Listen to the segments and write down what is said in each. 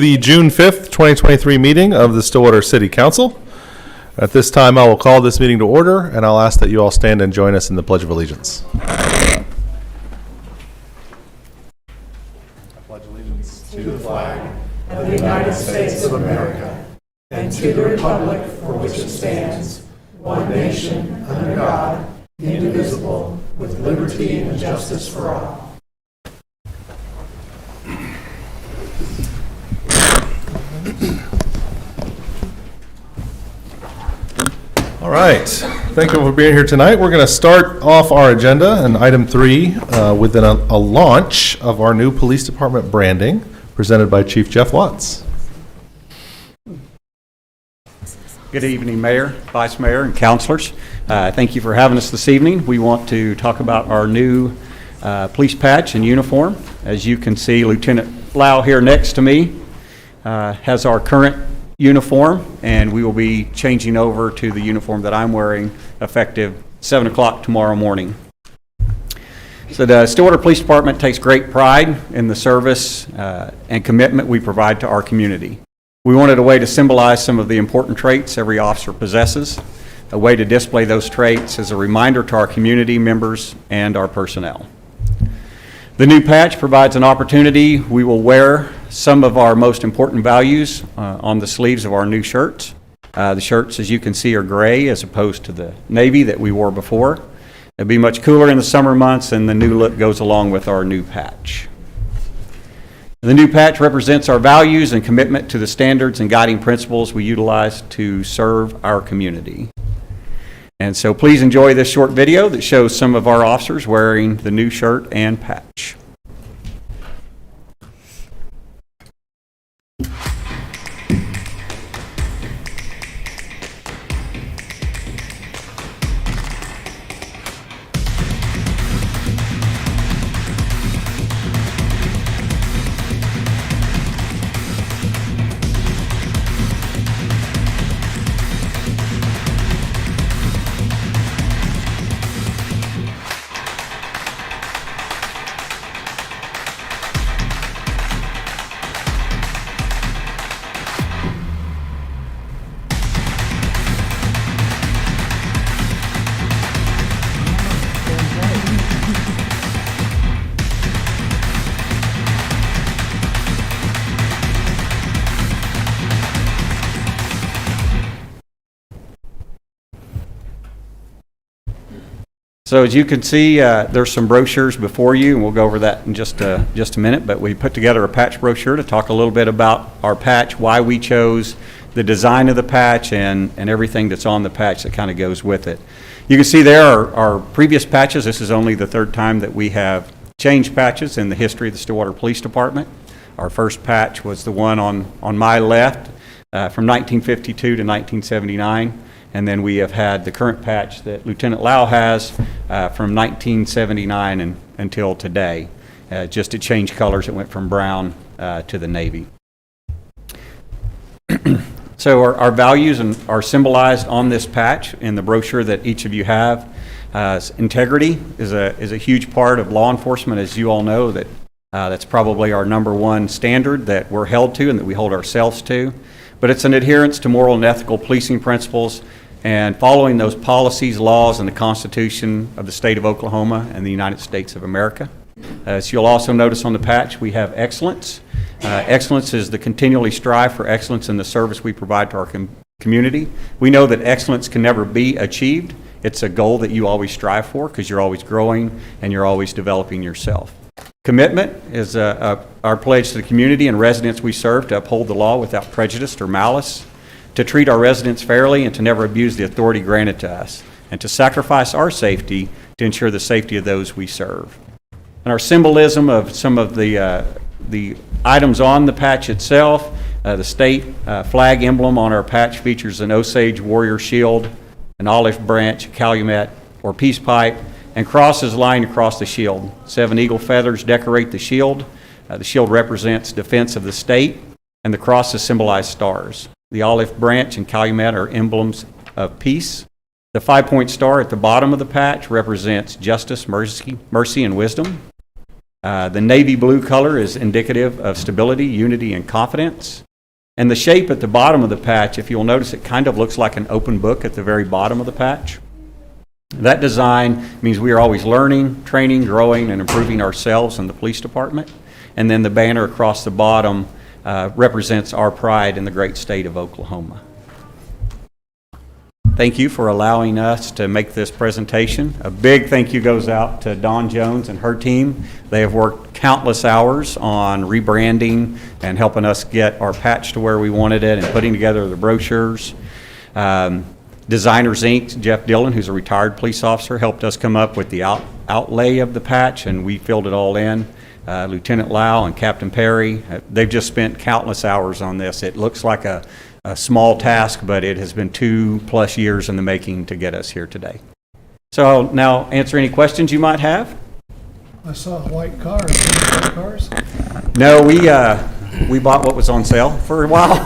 The June 5th, 2023 meeting of the Stillwater City Council. At this time, I will call this meeting to order, and I'll ask that you all stand and join us in the Pledge of Allegiance. I pledge allegiance to the flag of the United States of America and to the republic for which it stands, one nation, under God, indivisible, with liberty and justice for all. All right. Thank you for being here tonight. We're going to start off our agenda in item 3 with a launch of our new police department branding presented by Chief Jeff Watts. Good evening, Mayor, Vice Mayor, and councilors. Thank you for having us this evening. We want to talk about our new police patch and uniform. As you can see, Lieutenant Lau here next to me has our current uniform, and we will be changing over to the uniform that I'm wearing effective 7 o'clock tomorrow morning. So the Stillwater Police Department takes great pride in the service and commitment we provide to our community. We wanted a way to symbolize some of the important traits every officer possesses, a way to display those traits as a reminder to our community members and our personnel. The new patch provides an opportunity. We will wear some of our most important values on the sleeves of our new shirts. The shirts, as you can see, are gray as opposed to the navy that we wore before. It'll be much cooler in the summer months, and the new look goes along with our new patch. The new patch represents our values and commitment to the standards and guiding principles we utilize to serve our community. And so please enjoy this short video that shows some of our officers wearing the new shirt and patch. So as you can see, there's some brochures before you, and we'll go over that in just a minute, but we put together a patch brochure to talk a little bit about our patch, why we chose the design of the patch, and everything that's on the patch that kind of goes with it. You can see there are our previous patches. This is only the third time that we have changed patches in the history of the Stillwater Police Department. Our first patch was the one on my left from 1952 to 1979. And then we have had the current patch that Lieutenant Lau has from 1979 until today. Just to change colors, it went from brown to the navy. So our values are symbolized on this patch in the brochure that each of you have. Integrity is a huge part of law enforcement, as you all know. That's probably our number one standard that we're held to and that we hold ourselves to. But it's an adherence to moral and ethical policing principles and following those policies, laws, and the Constitution of the state of Oklahoma and the United States of America. As you'll also notice on the patch, we have excellence. Excellence is the continually strive for excellence in the service we provide to our community. We know that excellence can never be achieved. It's a goal that you always strive for because you're always growing and you're always developing yourself. Commitment is our pledge to the community and residents we serve to uphold the law without prejudice or malice, to treat our residents fairly and to never abuse the authority granted to us, and to sacrifice our safety to ensure the safety of those we serve. And our symbolism of some of the items on the patch itself, the state flag emblem on our patch features an Osage warrior shield, an olive branch, a calumet, or peace pipe, and crosses lying across the shield. 7 eagle feathers decorate the shield. The shield represents defense of the state, and the crosses symbolize stars. The olive branch and calumet are emblems of peace. The 5-point star at the bottom of the patch represents justice, mercy, and wisdom. The navy blue color is indicative of stability, unity, and confidence. And the shape at the bottom of the patch, if you'll notice, it kind of looks like an open book at the very bottom of the patch. That design means we are always learning, training, growing, and improving ourselves in the police department. And then the banner across the bottom represents our pride in the great state of Oklahoma. Thank you for allowing us to make this presentation. A big thank you goes out to Dawn Jones and her team. They have worked countless hours on rebranding and helping us get our patch to where we wanted it and putting together the brochures. Designers Inc., Jeff Dillon, who's a retired police officer, helped us come up with the outlay of the patch, and we filled it all in. Lieutenant Lau and Captain Perry, they've just spent countless hours on this. It looks like a small task, but it has been 2+ years in the making to get us here today. So I'll now answer any questions you might have. I saw white cars. White cars? No, we bought what was on sale for a while.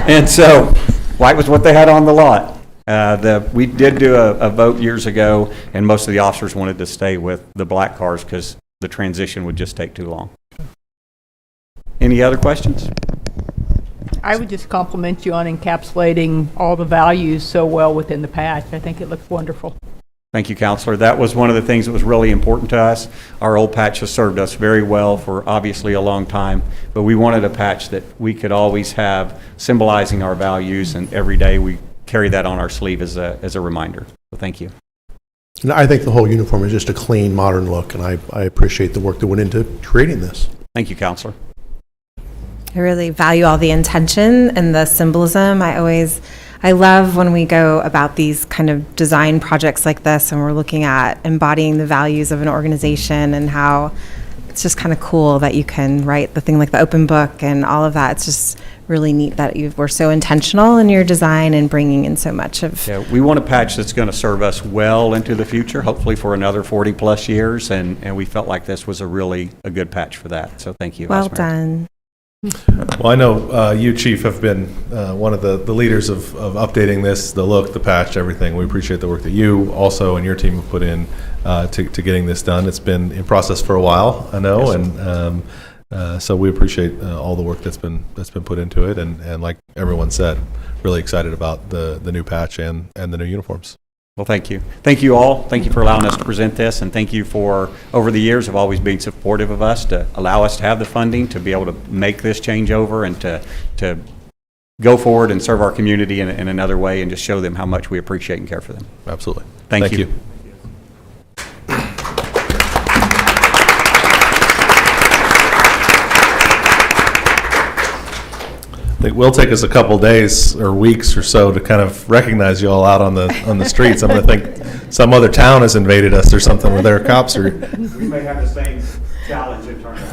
And so white was what they had on the lot. We did do a vote years ago, and most of the officers wanted to stay with the black cars because the transition would just take too long. Any other questions? I would just compliment you on encapsulating all the values so well within the patch. I think it looks wonderful. Thank you, Counselor. That was one of the things that was really important to us. Our old patch has served us very well for obviously a long time, but we wanted a patch that we could always have symbolizing our values, and every day we carry that on our sleeve as a reminder. So thank you. And I think the whole uniform is just a clean, modern look, and I appreciate the work that went into creating this. Thank you, Counselor. I really value all the intention and the symbolism. I love when we go about these kind of design projects like this and we're looking at embodying the values of an organization and how it's just kind of cool that you can write the thing like the open book and all of that. It's just really neat that you were so intentional in your design and bringing in so much of. Yeah, we want a patch that's going to serve us well into the future, hopefully for another 40+ years, and we felt like this was a good patch for that. So thank you. Well done. Well, I know you, Chief, have been one of the leaders of updating this, the look, the patch, everything. We appreciate the work that you also and your team have put in to getting this done. It's been in process for a while, I know, yes, and so we appreciate all the work that's been put into it. And like everyone said, really excited about the new patch and the new uniforms. Well, thank you. Thank you all. Thank you for allowing us to present this, and thank you for, over the years, of always being supportive of us to allow us to have the funding to be able to make this changeover and to go forward and serve our community in another way and just show them how much we appreciate and care for them. Absolutely. Thank you. It will take us a couple days or weeks or so to kind of recognize you all out on the streets. I'm going to think some other town has invaded us or something where their cops are. We may have the same challenge internally.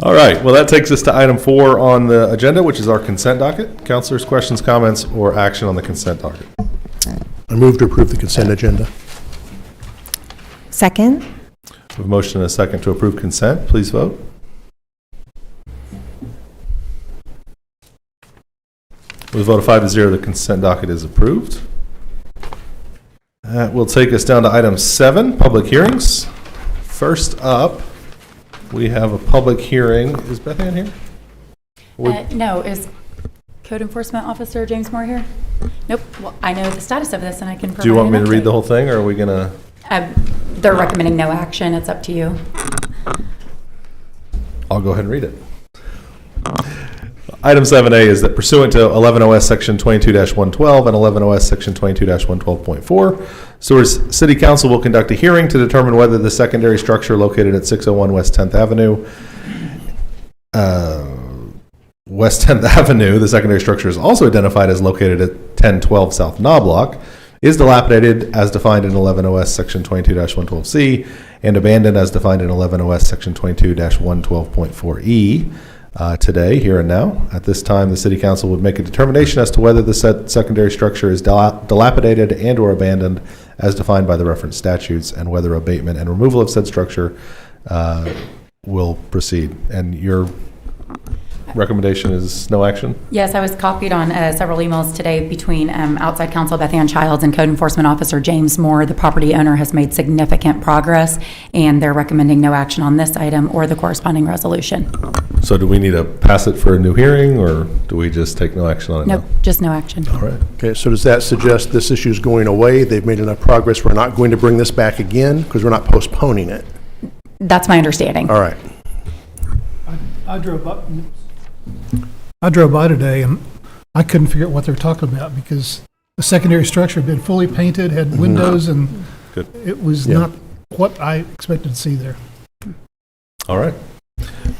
All right. Well, that takes us to item 4 on the agenda, which is our consent docket. Councilors, questions, comments, or action on the consent docket? I move to approve the consent agenda. Second. We have a motion and a second to approve consent. Please vote. With a vote of 5-0, the consent docket is approved. That will take us down to item 7, public hearings. First up, we have a public hearing. Is Beth Ann here? No, is Code Enforcement Officer James Moore here? Nope. Well, I know the status of this and I can provide Do you want me an to read update. the whole thing, or are we going to? They're recommending no action. It's up to you. I'll go ahead and read it. Item 7A is that pursuant to 11 OS Section 22-112 and 11 OS Section 22-112.4, Stewart's City Council will conduct a hearing to determine whether the secondary structure located at 601 West 10th Avenue, the secondary structure is also identified as located at 1012 South Knobloch, is dilapidated as defined in 11 OS Section 22-112C and abandoned as defined in 11 OS Section 22-112.4E. Today, here and now. At this time, the City Council would make a determination as to whether the said secondary structure is dilapidated and or abandoned as defined by the reference statutes, and whether abatement and removal of said structure will proceed. And you're recommendation is no action? Yes, I was copied on several emails today between outside counsel Beth Ann Childs and Code Enforcement Officer James Moore. The property owner has made significant progress, and they're recommending no action on this item or the corresponding resolution. So do we need to pass it for a new hearing, or do we just take no action on it Nope, just no action. now? All right. Okay, so does that suggest this issue is going away? They've made enough progress, we're not going to bring this back again because we're not postponing it? That's my understanding. All right. I drove by today and I couldn't figure out what they were talking about because the secondary structure had been fully painted, had windows, and Good. it was Yeah. not what I expected to see there. All right.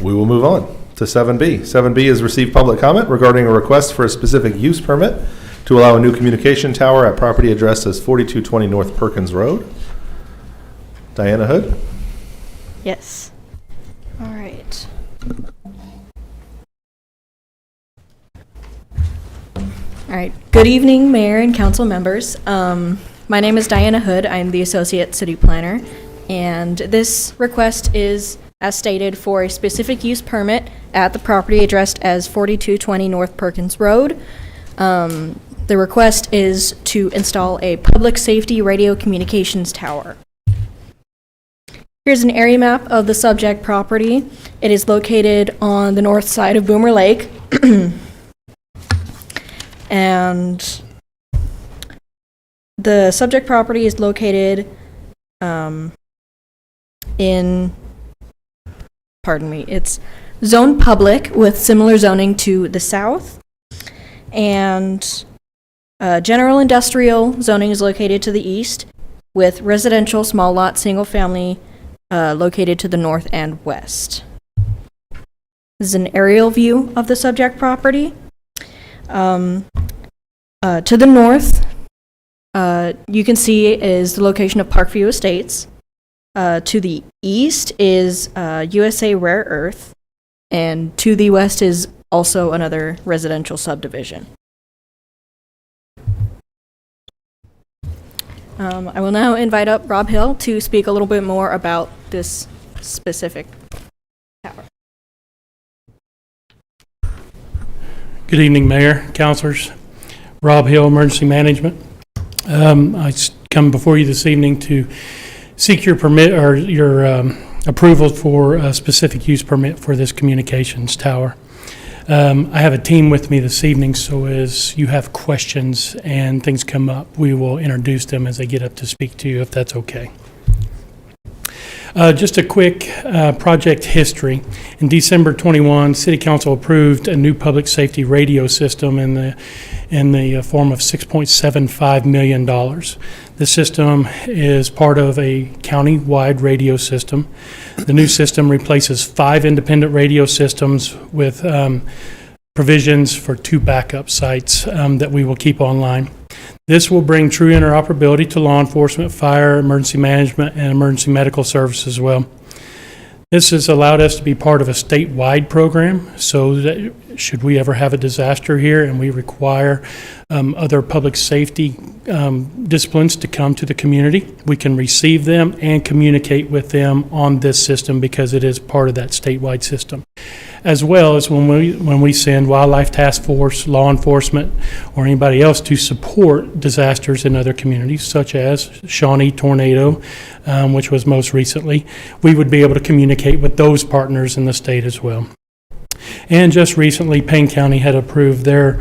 We will move on to 7B. 7B is receive public comment regarding a request for a specific use permit to allow a new communication tower at property addressed as 4220 North Perkins Road. Diana Hood? Yes. All right. All right. Good evening, Mayor and council members. My name is Diana Hood. I'm the Associate City Planner, and this request is, as stated, for a specific use permit at the property addressed as 4220 North Perkins Road. The request is to install a public safety radio communications tower. Here's an area map of the subject property. It is located on the north side of Boomer Lake. And the subject property is located it's zone public with similar zoning to the south. And general industrial zoning is located to the east, with residential small lot single family located to the north and west. This is an aerial view of the subject property. To the north, you can see is the location of Parkview Estates. To the east is USA Rare Earth, and to the west is also another residential subdivision. I will now invite up Rob Hill to speak a little bit more about this specific tower. Good evening, Mayor, councilors. Rob Hill, Emergency Management. Come before you this evening to seek your permit or your approval for a specific use permit for this communications tower. I have a team with me this evening, so as you have questions and things come up, we will introduce them as they get up to speak to you, if that's okay. Just a quick project history. In December 21, City Council approved a new public safety radio system in the form of $6.75 million. The system is part of a county-wide radio system. The new system replaces 5 independent radio systems with provisions for 2 backup sites that we will keep online. This will bring true interoperability to law enforcement, fire, emergency management, and emergency medical services as well. This has allowed us to be part of a statewide program, so that should we ever have a disaster here and we require other public safety disciplines to come to the community, we can receive them and communicate with them on this system because it is part of that statewide system. As well as when we send Wildlife Task Force, law enforcement, or anybody else to support disasters in other communities, such as Shawnee tornado, which was most recently, we would be able to communicate with those partners in the state as well. And just recently, Payne County had approved their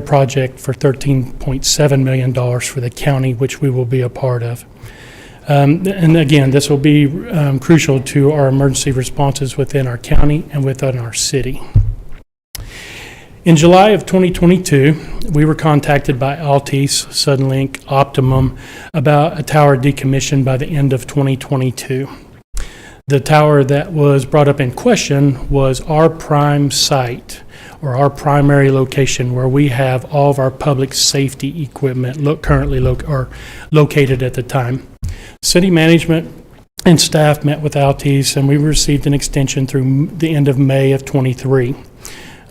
project for $13.7 million for the county, which we will be a part of. And again, this will be crucial to our emergency responses within our county and within our city. In July of 2022, we were contacted by Altice, Suddenlink, Optimum about a tower decommissioned by the end of 2022. The tower that was brought up in question was our prime site, or our primary location where we have all of our public safety equipment currently located at the time. City management and staff met with Altice, and we received an extension through the end of May of 23.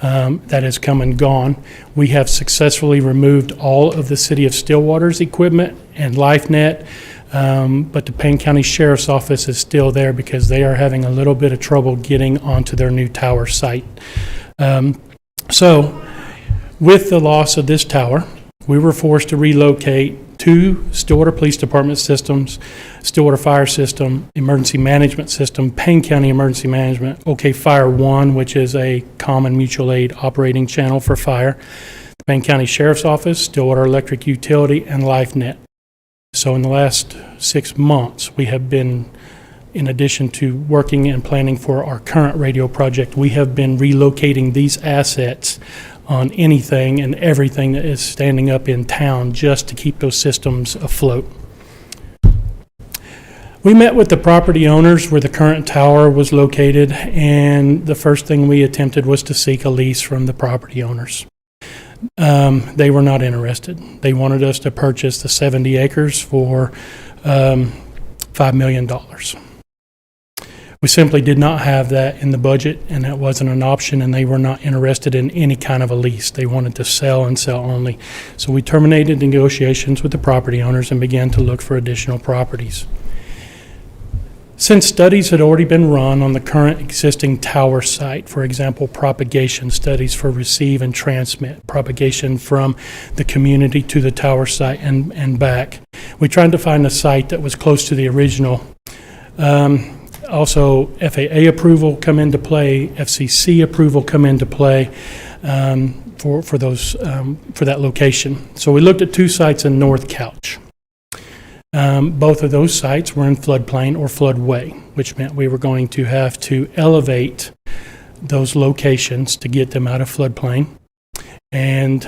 That has come and gone. We have successfully removed all of the City of Stillwater's equipment and LifeNet, but the Payne County Sheriff's Office is still there because they are having a little bit of trouble getting onto their new tower site. So with the loss of this tower, we were forced to relocate 2 Stillwater Police Department systems, Stillwater Fire System, Emergency Management System, Payne County Emergency Management, OK Fire 1, which is a common mutual aid operating channel for fire, the Payne County Sheriff's Office, Stillwater Electric Utility, and LifeNet. So in the last 6 months, we have been, in addition to working and planning for our current radio project, we have been relocating these assets on anything and everything that is standing up in town just to keep those systems afloat. We met with the property owners where the current tower was located, and the first thing we attempted was to seek a lease from the property owners. They were not interested. They wanted us to purchase the 70 acres for $5 million. We simply did not have that in the budget, and that wasn't an option, and they were not interested in any kind of a lease. They wanted to sell and sell only. So we terminated negotiations with the property owners and began to look for additional properties. Since studies had already been run on the current existing tower site, for example, propagation studies for receive and transmit, propagation from the community to the tower site and back, we tried to find a site that was close to the original. Also, FAA approval come into play, FCC approval come into play for that location. So we looked at 2 sites in North Couch. Both of those sites were in floodplain or floodway, which meant we were going to have to elevate those locations to get them out of floodplain. And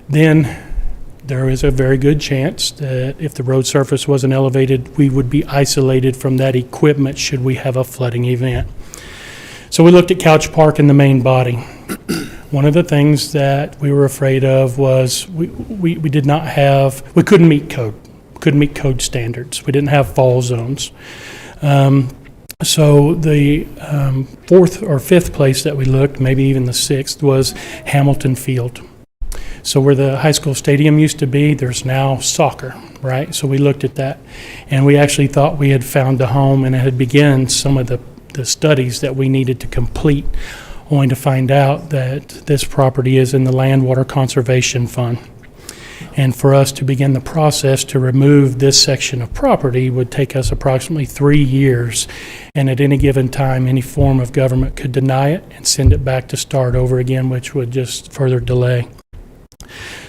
then there is a very good chance that if the road surface wasn't elevated, we would be isolated from that equipment should we have a flooding event. So we looked at Couch Park in the main body. One of the things that we were afraid of was we couldn't meet code standards. We didn't have fall zones. So the 4th or 5th place that we looked, maybe even the 6th, was Hamilton Field. So where the high school stadium used to be, there's now soccer, right? So we looked at that, and we actually thought we had found a home, and it had begun some of the studies that we needed to complete, only to find out that this property is in the Land Water Conservation Fund. And for us to begin the process to remove this section of property would take us approximately 3 years, and at any given time, any form of government could deny it and send it back to start over again, which would just further delay.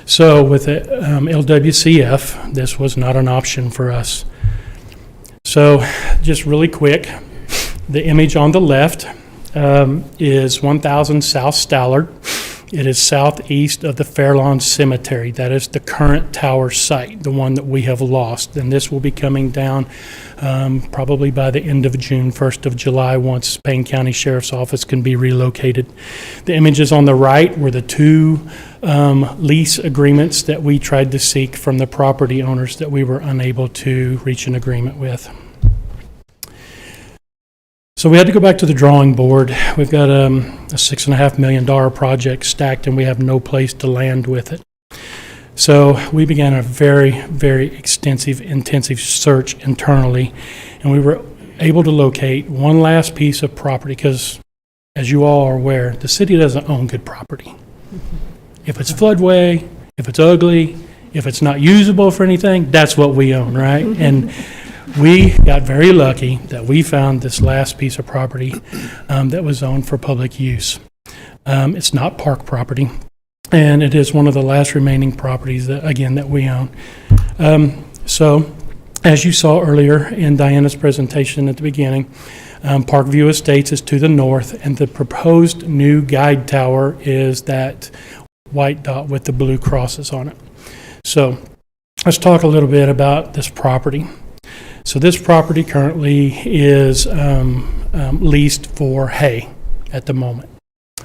So with the LWCF, this was not an option for us. So just really quick, the image on the left is 1000 South Stallard. It is southeast of the Fairlawn Cemetery. That is the current tower site, the one that we have lost. And this will be coming down probably by the end of June, 1st of July, once Payne County Sheriff's Office can be relocated. The images on the right were the 2 lease agreements that we tried to seek from the property owners that we were unable to reach an agreement with. So we had to go back to the drawing board. We've got a $6.5 million project stacked, and we have no place to land with it. So we began a very, very extensive, intensive search internally, and we were able to locate one last piece of property because, as you all are aware, the city doesn't own good property. If it's floodway, if it's ugly, if it's not usable for anything, that's what we own, right? And we got very lucky that we found this last piece of property that was owned for public use. It's not park property, and it is one of the last remaining properties that we own. So, as you saw earlier in Diana's presentation at the beginning, Parkview Estates is to the north, and the proposed new guide tower is that white dot with the blue crosses on it. So, let's talk a little bit about this property. So this property currently is leased for hay at the moment.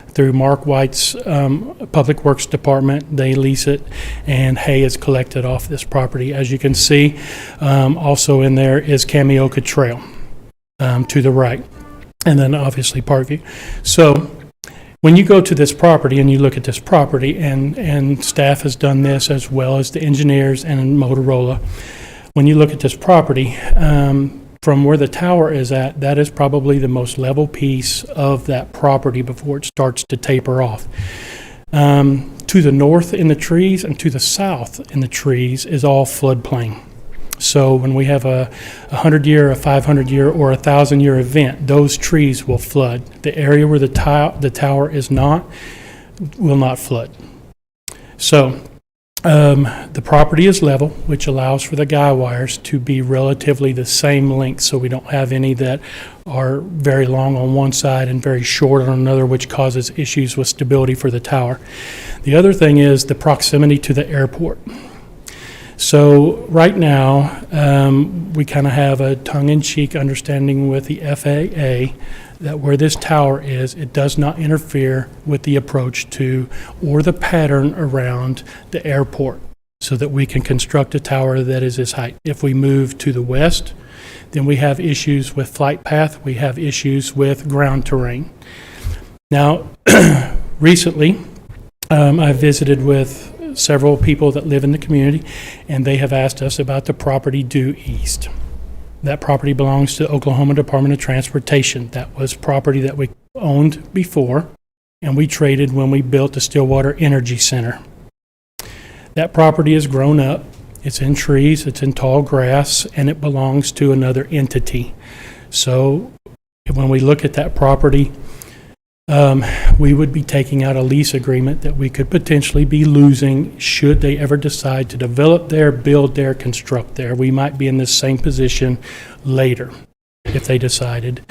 Through Mark White's Public Works Department, they lease it, and hay is collected off this property. As you can see, also in there is Kamioka Trail to the right, and then obviously Parkview. So when you go to this property and you look at this property, and staff has done this as well as the engineers and Motorola, when you look at this property, from where the tower is at, that is probably the most level piece of that property before it starts to taper off. To the north in the trees and to the south in the trees is all floodplain. So when we have a 100-year, a 500-year, or a 1,000-year event, those trees will flood. The area where the tower is not will not flood. So the property is level, which allows for the guy wires to be relatively the same length, so we don't have any that are very long on one side and very short on another, which causes issues with stability for the tower. The other thing is the proximity to the airport. So right now, we kind of have a tongue-in-cheek understanding with the FAA that where this tower is, it does not interfere with the approach to or the pattern around the airport, so that we can construct a tower that is this height. If we move to the west, then we have issues with flight path, we have issues with ground terrain. Now, recently, I visited with several people that live in the community, and they have asked us about the property due east. That property belongs to the Oklahoma Department of Transportation. That was property that we owned before, and we traded when we built the Stillwater Energy Center. That property has grown up. It's in trees, it's in tall grass, and it belongs to another entity. So when we look at that property, we would be taking out a lease agreement that we could potentially be losing should they ever decide to develop there, build there, construct there. We might be in the same position later if they decided.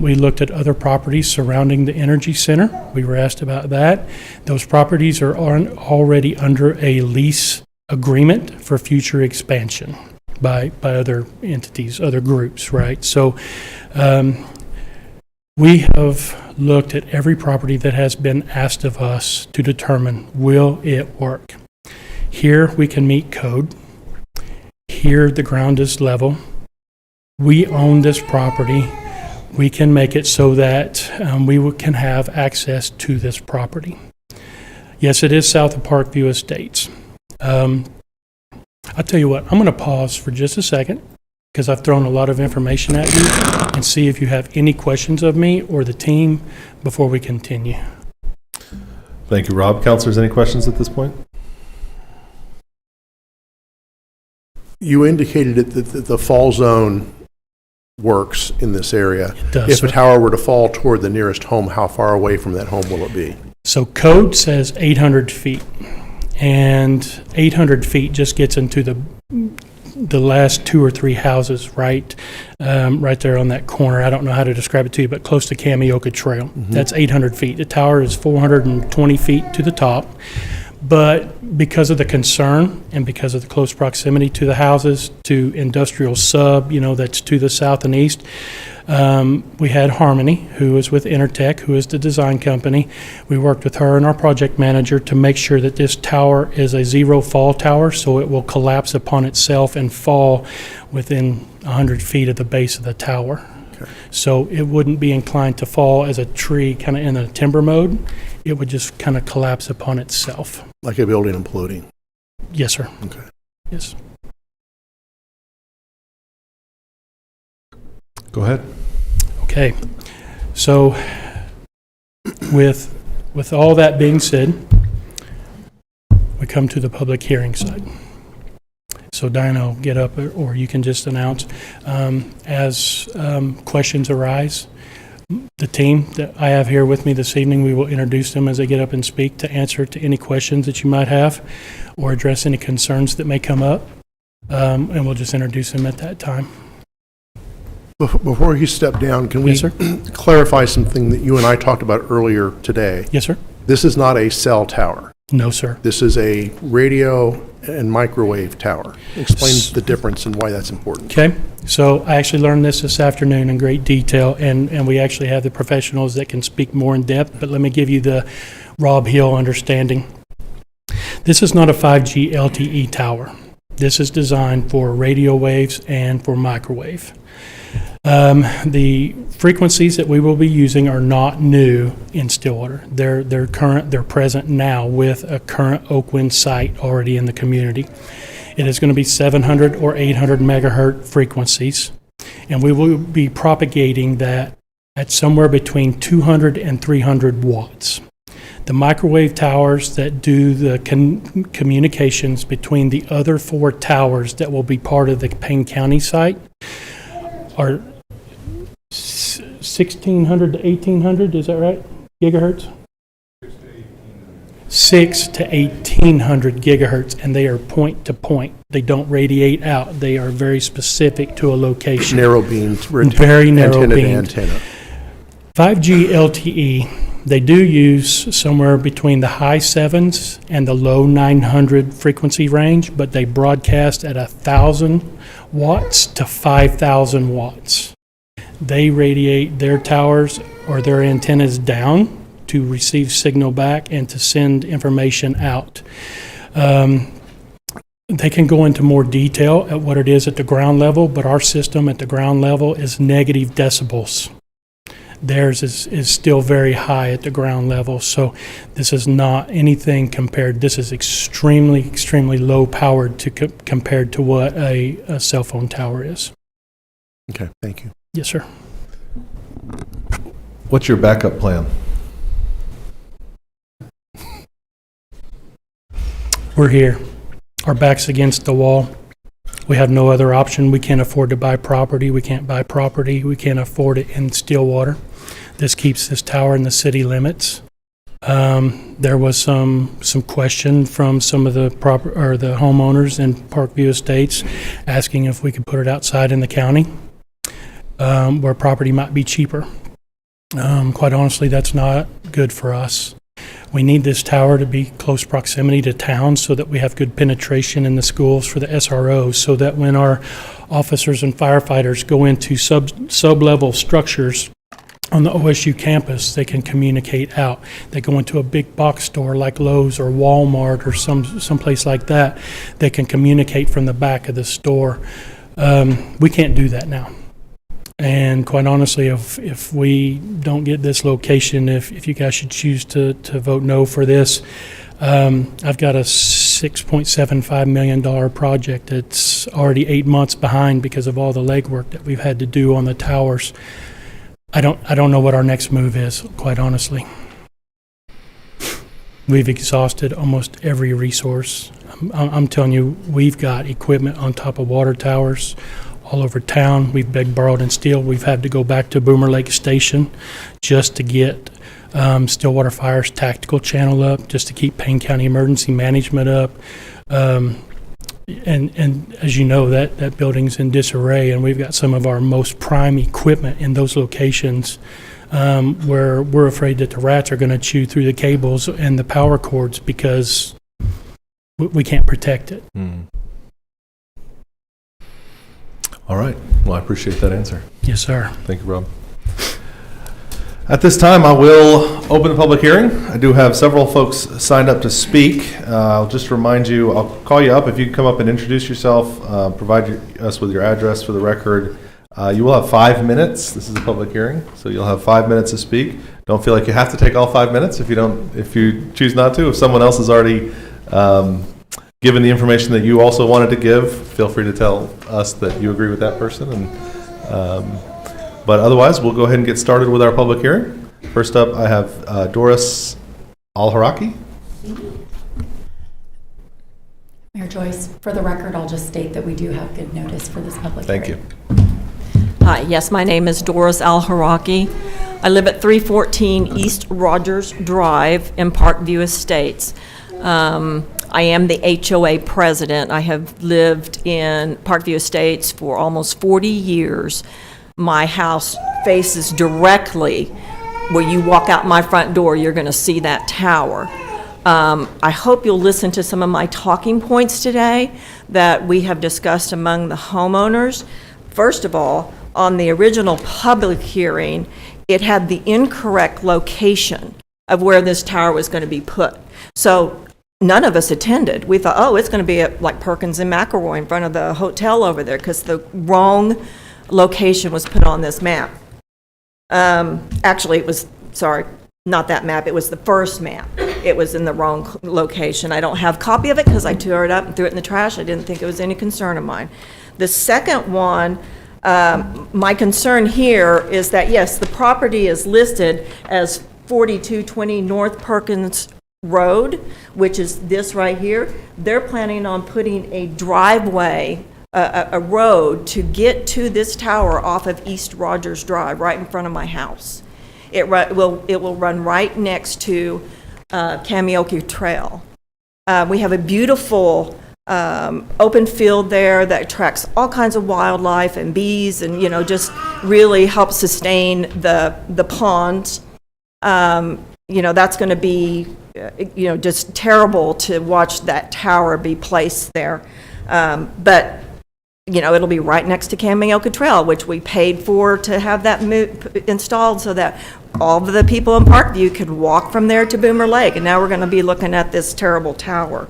We looked at other properties surrounding the Energy Center. We were asked about that. Those properties are already under a lease agreement for future expansion by other entities, other groups, right? So we have looked at every property that has been asked of us to determine, will it work? Here we can meet code. Here the ground is level. We own this property. We can make it so that we can have access to this property. Yes, it is south of Parkview Estates. I'll tell you what, I'm going to pause for just a second, because I've thrown a lot of information at you, and see if you have any questions of me or the team before we continue. Thank you, Rob. Counselors, any questions at this point? You indicated that the fall zone works in this area. It does, If sir. a tower were to fall toward the nearest home, how far away from that home will it be? So code says 800 feet, and 800 feet just gets into the last 2 or 3 houses, right there on that corner. I don't know how to describe it to you, but close to Kamioka Trail. That's 800 feet. The tower is 420 feet to the top. But because of the concern and because of the close proximity to the houses, to industrial sub, that's to the south and east, we had Harmony, who is with Intertech, who is the design company. We worked with her and our project manager to make sure that this tower is a zero fall tower, so it will collapse upon itself and fall within 100 feet of the base of the tower. Okay. So it wouldn't be inclined to fall as a tree kind of in a timber mode. It would just kind of collapse upon itself. Like a building imploding? Yes, sir. Okay. Yes. Go ahead. Okay, so with all that being said, we come to the public hearing side. So Diana will get up, or you can just announce. As questions arise, the team that I have here with me this evening, we will introduce them as they get up and speak to answer to any questions that you might have or address any concerns that may come up, and we'll just introduce them at that time. Before you step down, can we Yes, sir. clarify something that you and I talked about earlier today? Yes, sir? This is not a cell tower. No, sir. This is a radio and microwave tower. Explain the difference and why that's important. Okay, so I actually learned this afternoon in great detail, and we actually have the professionals that can speak more in depth, but let me give you the Rob Hill understanding. This is not a 5G LTE tower. This is designed for radio waves and for microwave. The frequencies that we will be using are not new in Stillwater. They're present now with a current Oakwind site already in the community. It is going to be 700 or 800 megahertz frequencies And we will be propagating that at somewhere between 200 and 300 watts. The microwave towers that do the communications between the other 4 towers that will be part of the Payne County site are 1,600 to 1,800, is that right? Gigahertz? 6 to 1,800 gigahertz, and they are point to point. They don't radiate out. They are very specific to a location. Narrow beams. Very narrow antenna to beams. antenna. 5G LTE, they do use somewhere between the high 7s and the low 900 frequency range, but they broadcast at 1,000 watts to 5,000 watts. They radiate their towers or their antennas down to receive signal back and to send information out. They can go into more detail at what it is at the ground level, but our system at the ground level is negative decibels. Theirs is still very high at the ground level, so this is not anything compared. This is extremely, extremely low powered compared to what a cell phone tower is. Okay, thank you. Yes, sir. What's your backup plan? We're here. Our back's against the wall. We have no other option. We can't afford to buy property. We can't buy property. We can't afford it in Stillwater. This keeps this tower in the city limits. There was some question from some of the the homeowners in Parkview Estates asking if we could put it outside in the county, where property might be cheaper. Quite honestly, that's not good for us. We need this tower to be close proximity to town so that we have good penetration in the schools for the SROs, so that when our officers and firefighters go into sub-level structures on the OSU campus, they can communicate out. They go into a big box store like Lowe's or Walmart or some place like that, they can communicate from the back of the store. We can't do that now. And quite honestly, if we don't get this location, if you guys should choose to vote no for this, I've got a $6.75 million project that's already 8 months behind because of all the legwork that we've had to do on the towers. I don't know what our next move is, quite honestly. We've exhausted almost every resource. I'm telling you, we've got equipment on top of water towers all over town. We've begged, borrowed, and steal. We've had to go back to Boomer Lake Station just to get Stillwater Fire's tactical channel up, just to keep Payne County Emergency Management up. And as you know, that building's in disarray, and we've got some of our most prime equipment in those locations where we're afraid that the rats are going to chew through the cables and the power cords because we can't protect it. All right. Well, I appreciate that answer. Yes, sir. Thank you, Rob. At this time, I will open the public hearing. I do have several folks signed up to speak. I'll just remind you, I'll call you up. If you can come up and introduce yourself, provide us with your address for the record. You will have 5 minutes. This is a public hearing, so you'll have 5 minutes to speak. Don't feel like you have to take all 5 minutes if you choose not to. If someone else has already given the information that you also wanted to give, feel free to tell us that you agree with that person. But otherwise, we'll go ahead and get started with our public hearing. First up, I have Doris Al-Haraki. Mayor Joyce, for the record, I'll just state that we do have good notice for this public Thank hearing. you. Hi, yes, my name is Doris Al-Haraki. I live at 314 East Rogers Drive in Parkview Estates. I am the HOA president. I have lived in Parkview Estates for almost 40 years. My house faces directly where you walk out my front door, you're going to see that tower. I hope you'll listen to some of my talking points today that we have discussed among the homeowners. First of all, on the original public hearing, it had the incorrect location of where this tower was going to be put. So none of us attended. We thought, oh, it's going to be at like Perkins and McElroy in front of the hotel over there because the wrong location was put on this map. Actually, it was, sorry, not that map. It was the first map. It was in the wrong location. I don't have a copy of it because I tore it up and threw it in the trash. I didn't think it was any concern of mine. The second one, My concern here is that, yes, the property is listed as 4220 North Perkins Road, which is this right here. They're planning on putting a driveway, a road to get to this tower off of East Rogers Drive, right in front of my house. It will run right next to Kamioke Trail. We have a beautiful open field there that attracts all kinds of wildlife and bees, and just really helps sustain the ponds. That's going to be just terrible to watch that tower be placed there. But it'll be right next to Kamioke Trail, which we paid for to have that installed so that all of the people in Parkview could walk from there to Boomer Lake. And now we're going to be looking at this terrible tower.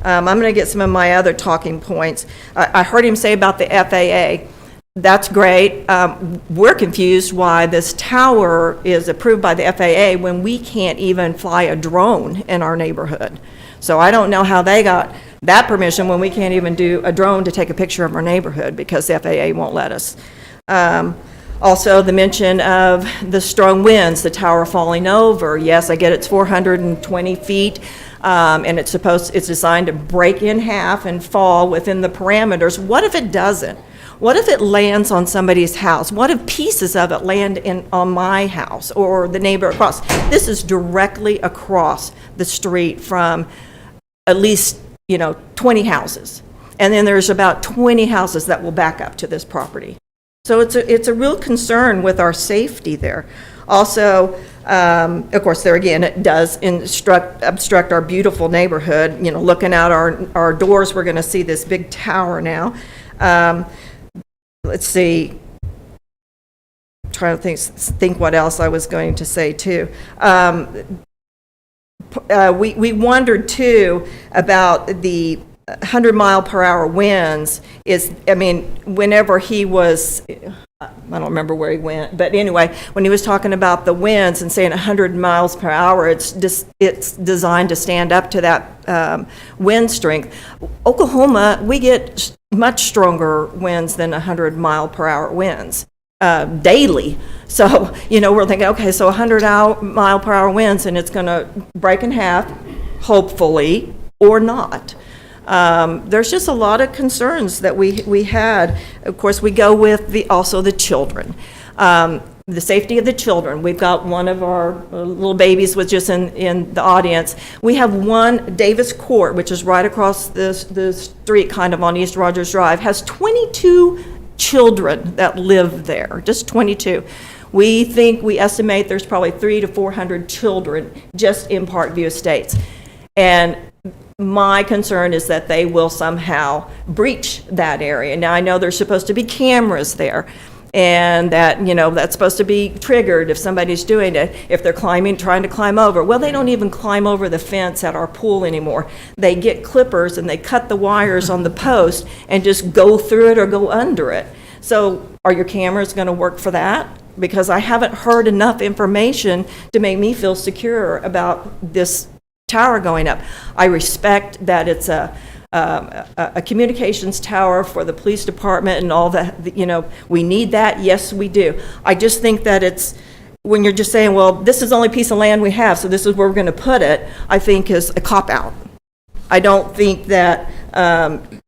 I'm going to get some of my other talking points. I heard him say about the FAA. That's great. We're confused why this tower is approved by the FAA when we can't even fly a drone in our neighborhood. So I don't know how they got that permission when we can't even do a drone to take a picture of our neighborhood because the FAA won't let us. Also, the mention of the strong winds, the tower falling over. Yes, I get it's 420 feet. And it's designed to break in half and fall within the parameters. What if it doesn't? What if it lands on somebody's house? What if pieces of it land on my house or the neighbor across? This is directly across the street from at least 20 houses. And then there's about 20 houses that will back up to this property. So it's a real concern with our safety there. Also, of course, there again, it does obstruct our beautiful neighborhood. Looking out our doors, we're going to see this big tower now. Let's see. I'm trying to think what else I was going to say too. We wondered too about the 100-mile-per-hour winds. Whenever he was, I don't remember where he went, but anyway, when he was talking about the winds and saying 100 miles per hour, it's designed to stand up to that wind strength. Oklahoma, we get much stronger winds than 100-mile-per-hour winds daily. So, we're thinking, okay, so 100-mile-per-hour winds, and it's going to break in half, hopefully, or not. There's just a lot of concerns that we had. Of course, we go with also the children. The safety of the children. We've got one of our little babies was just in the audience. We have one, Davis Court, which is right across the street kind of on East Rogers Drive, has 22 children that live there, just 22. We estimate there's probably 300 to 400 children just in Parkview Estates. And my concern is that they will somehow breach that area. Now, I know there's supposed to be cameras there, and that, that's supposed to be triggered if somebody's doing it, if they're trying to climb over. Well, they don't even climb over the fence at our pool anymore. They get clippers and they cut the wires on the post and just go through it or go under it. So are your cameras going to work for that? Because I haven't heard enough information to make me feel secure about this tower going up. I respect that it's a communications tower for the police department and all that, we need that. Yes, we do. I just think that it's, when you're just saying, well, this is the only piece of land we have, so this is where we're going to put it, I think is a cop-out. I don't think that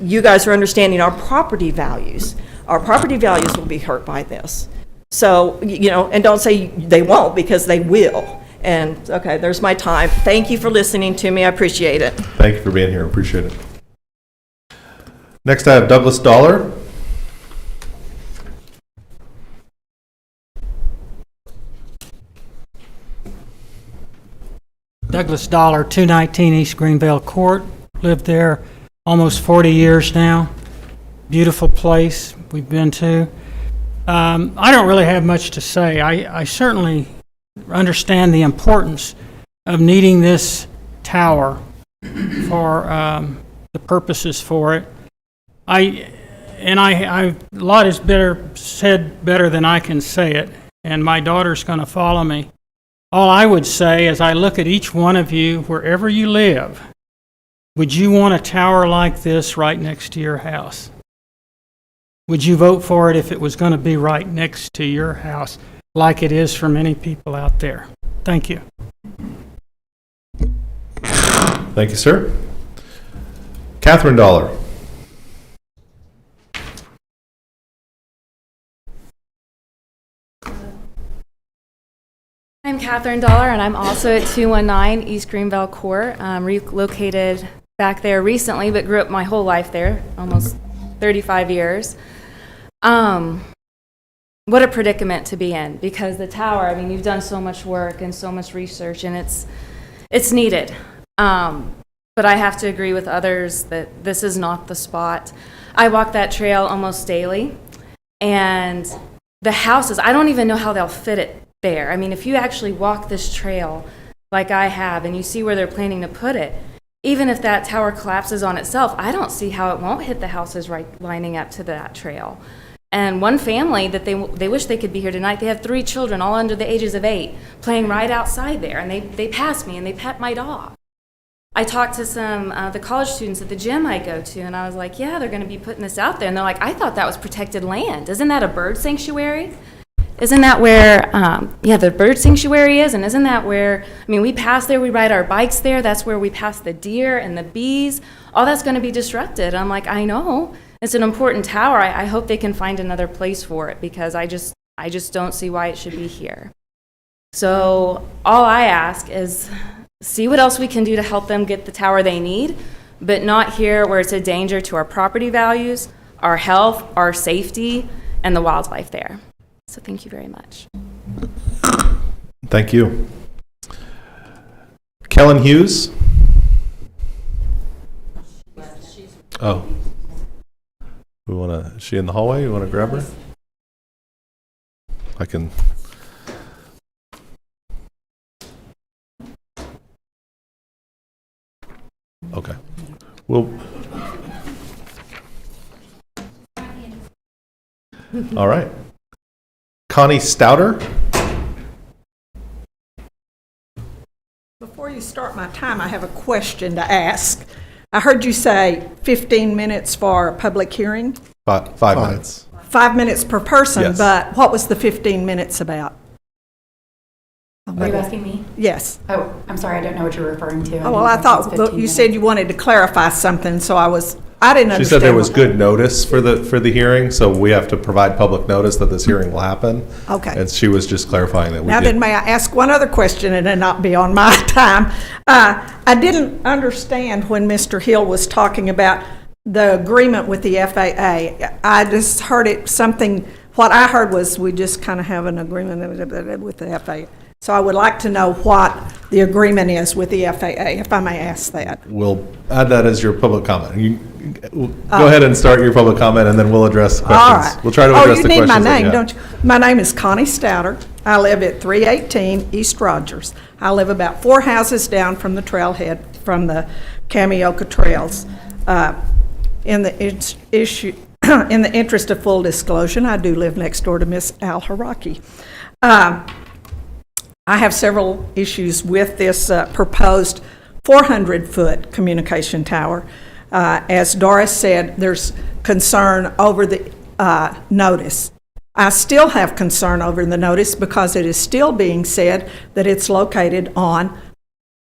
you guys are understanding our property values. Our property values will be hurt by this. So, and don't say they won't, because they will. And, okay, there's my time. Thank you for listening to me. I appreciate it. Thank you for being here. Appreciate it. Next, I have Douglas Dollar. Douglas Dollar, 219 East Greenvale Court. Lived there almost 40 years now. Beautiful place we've been to. I don't really have much to say. I certainly understand the importance of needing this tower for the purposes for it. A lot is said better than I can say it, and my daughter's going to follow me. All I would say as I look at each one of you, wherever you live, would you want a tower like this right next to your house? Would you vote for it if it was going to be right next to your house, like it is for many people out there? Thank you. Thank you, sir. Catherine Dollar. I'm Catherine Dollar, and I'm also at 219 East Greenville Court. Relocated back there recently, but grew up my whole life there, almost 35 years. What a predicament to be in, because the tower, I mean, you've done so much work and so much research, and it's needed. But I have to agree with others that this is not the spot. I walk that trail almost daily, and the houses, I don't even know how they'll fit it there. I mean, if you actually walk this trail like I have, and you see where they're planning to put it, even if that tower collapses on itself, I don't see how it won't hit the houses right lining up to that trail. And one family that they wish they could be here tonight, they have 3 children, all under the ages of 8, playing right outside there, and they pass me and they pet my dog. I talked to some the college students at the gym I go to, and I was like, yeah, they're going to be putting this out there. And they're like, I thought that was protected land. Isn't that a bird sanctuary? Isn't that where, the bird sanctuary is? And isn't that where, I mean, we pass there, we ride our bikes there. That's where we pass the deer and the bees. All that's going to be disrupted. I'm like, I know. It's an important tower. I hope they can find another place for it, because I just don't see why it should be here. So all I ask is see what else we can do to help them get the tower they need, but not here where it's a danger to our property values, our health, our safety, and the wildlife there. So thank you very much. Thank you. Kellen Hughes. Oh. Is she in the hallway? You want to grab her? I can. Okay. All right. Connie Stouter. Before you start my time, I have a question to ask. I heard you say 15 minutes for a public hearing? 5 minutes. 5 minutes per person, Yes. but what was the 15 minutes about? Are you asking me? Yes. Oh, I'm sorry, I don't know what you're referring to. Oh, well, I thought you said you wanted to clarify something, so I didn't understand. She said there was good notice for the hearing, so we have to provide public notice that this hearing will happen. Okay. And she was just clarifying that we Now did. then, may I ask one other question, and it not be on my time? I didn't understand when Mr. Hill was talking about the agreement with the FAA. I just heard what I heard was we just kind of have an agreement with the FAA. So I would like to know what the agreement is with the FAA, if I may ask that. We'll add that as your public comment. Go ahead and start your public comment, and then we'll address questions. All right. We'll try to address the questions. Oh, you need my that you name, have. don't you? My name is Connie Stouter. I live at 318 East Rogers. I live about 4 houses down from the trailhead, from the Kamioka Trails. In the interest of full disclosure, I do live next door to Miss Al Haraki. I have several issues with this proposed 400-foot communication tower. As Doris said, there's concern over the notice. I still have concern over the notice because it is still being said that it's located on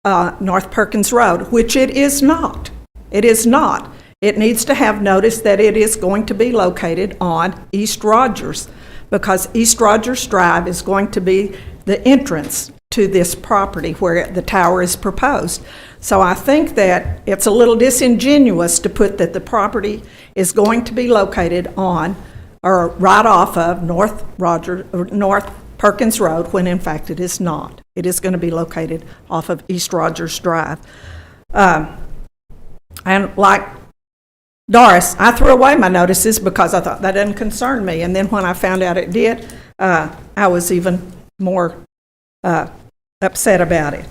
North Perkins Road, which it is not. It is not. It needs to have notice that it is going to be located on East Rogers, because East Rogers Drive is going to be the entrance to this property where the tower is proposed. So I think that it's a little disingenuous to put that the property is going to be located on or right off of North Perkins Road, when in fact it is not. It is going to be located off of East Rogers Drive. And like Doris, I threw away my notices because I thought that didn't concern me. And then when I found out it did, I was even more upset about it.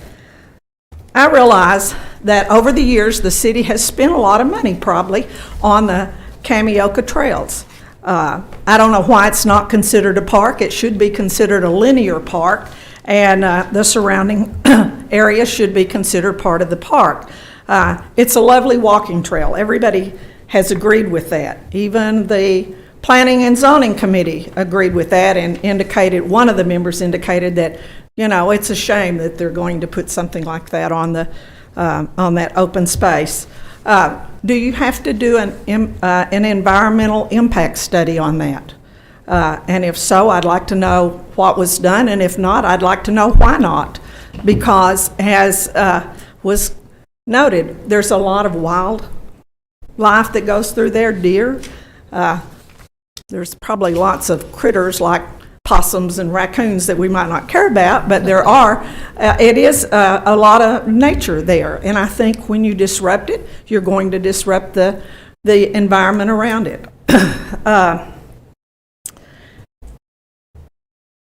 I realize that over the years, the city has spent a lot of money probably on the Kamioka Trails. I don't know why it's not considered a park. It should be considered a linear park, and the surrounding area should be considered part of the park. It's a lovely walking trail. Everybody has agreed with that. Even the Planning and Zoning Committee agreed with that and indicated, one of the members indicated that, it's a shame that they're going to put something like that on that open space. Do you have to do an environmental impact study on that? And if so, I'd like to know what was done, and if not, I'd like to know why not. Because as was noted, there's a lot of wildlife that goes through there, deer. There's probably lots of critters like possums and raccoons that we might not care about, but there are. It is a lot of nature there, and I think when you disrupt it, you're going to disrupt the environment around it.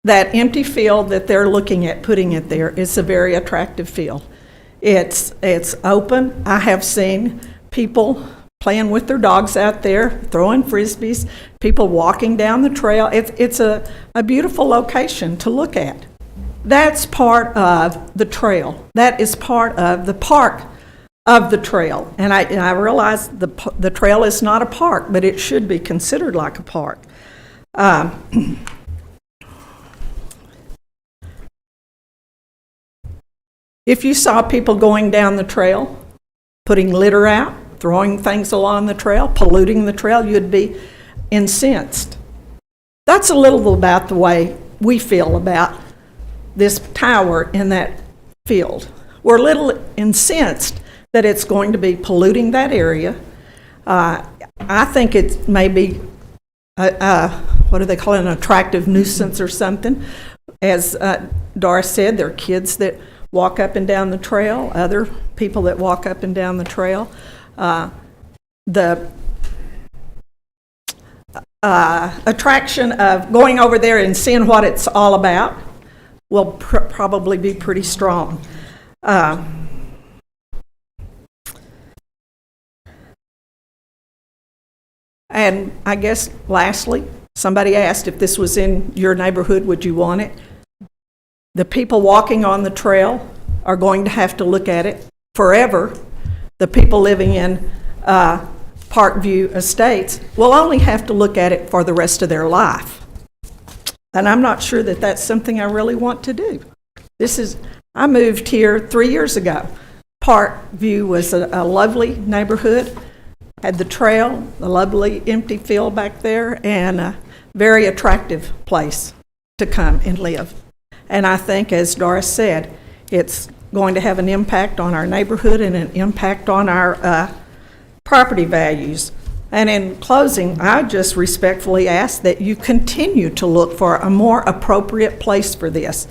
That empty field that they're looking at putting it there is a very attractive field. It's open. I have seen people playing with their dogs out there, throwing frisbees, people walking down the trail. It's a beautiful location to look at. That's part of the trail. That is part of the park of the trail. And I realize the trail is not a park, but it should be considered like a park. If you saw people going down the trail, putting litter out, throwing things along the trail, polluting the trail, you'd be incensed. That's a little about the way we feel about this tower in that field. We're a little incensed that it's going to be polluting that area. I think it may be, what do they call it, an attractive nuisance or something. As Doris said, there are kids that walk up and down the trail, other people that walk up and down the trail. The attraction of going over there and seeing what it's all about will probably be pretty strong. And I guess lastly, somebody asked if this was in your neighborhood, would you want it? The people walking on the trail are going to have to look at it forever. The people living in Parkview Estates will only have to look at it for the rest of their life. And I'm not sure that that's something I really want to do. I moved here 3 years ago. Parkview was a lovely neighborhood, had the trail, the lovely empty field back there, and a very attractive place to come and live. And I think, as Doris said, it's going to have an impact on our neighborhood and an impact on our property values. And in closing, I just respectfully ask that you continue to look for a more appropriate place for this.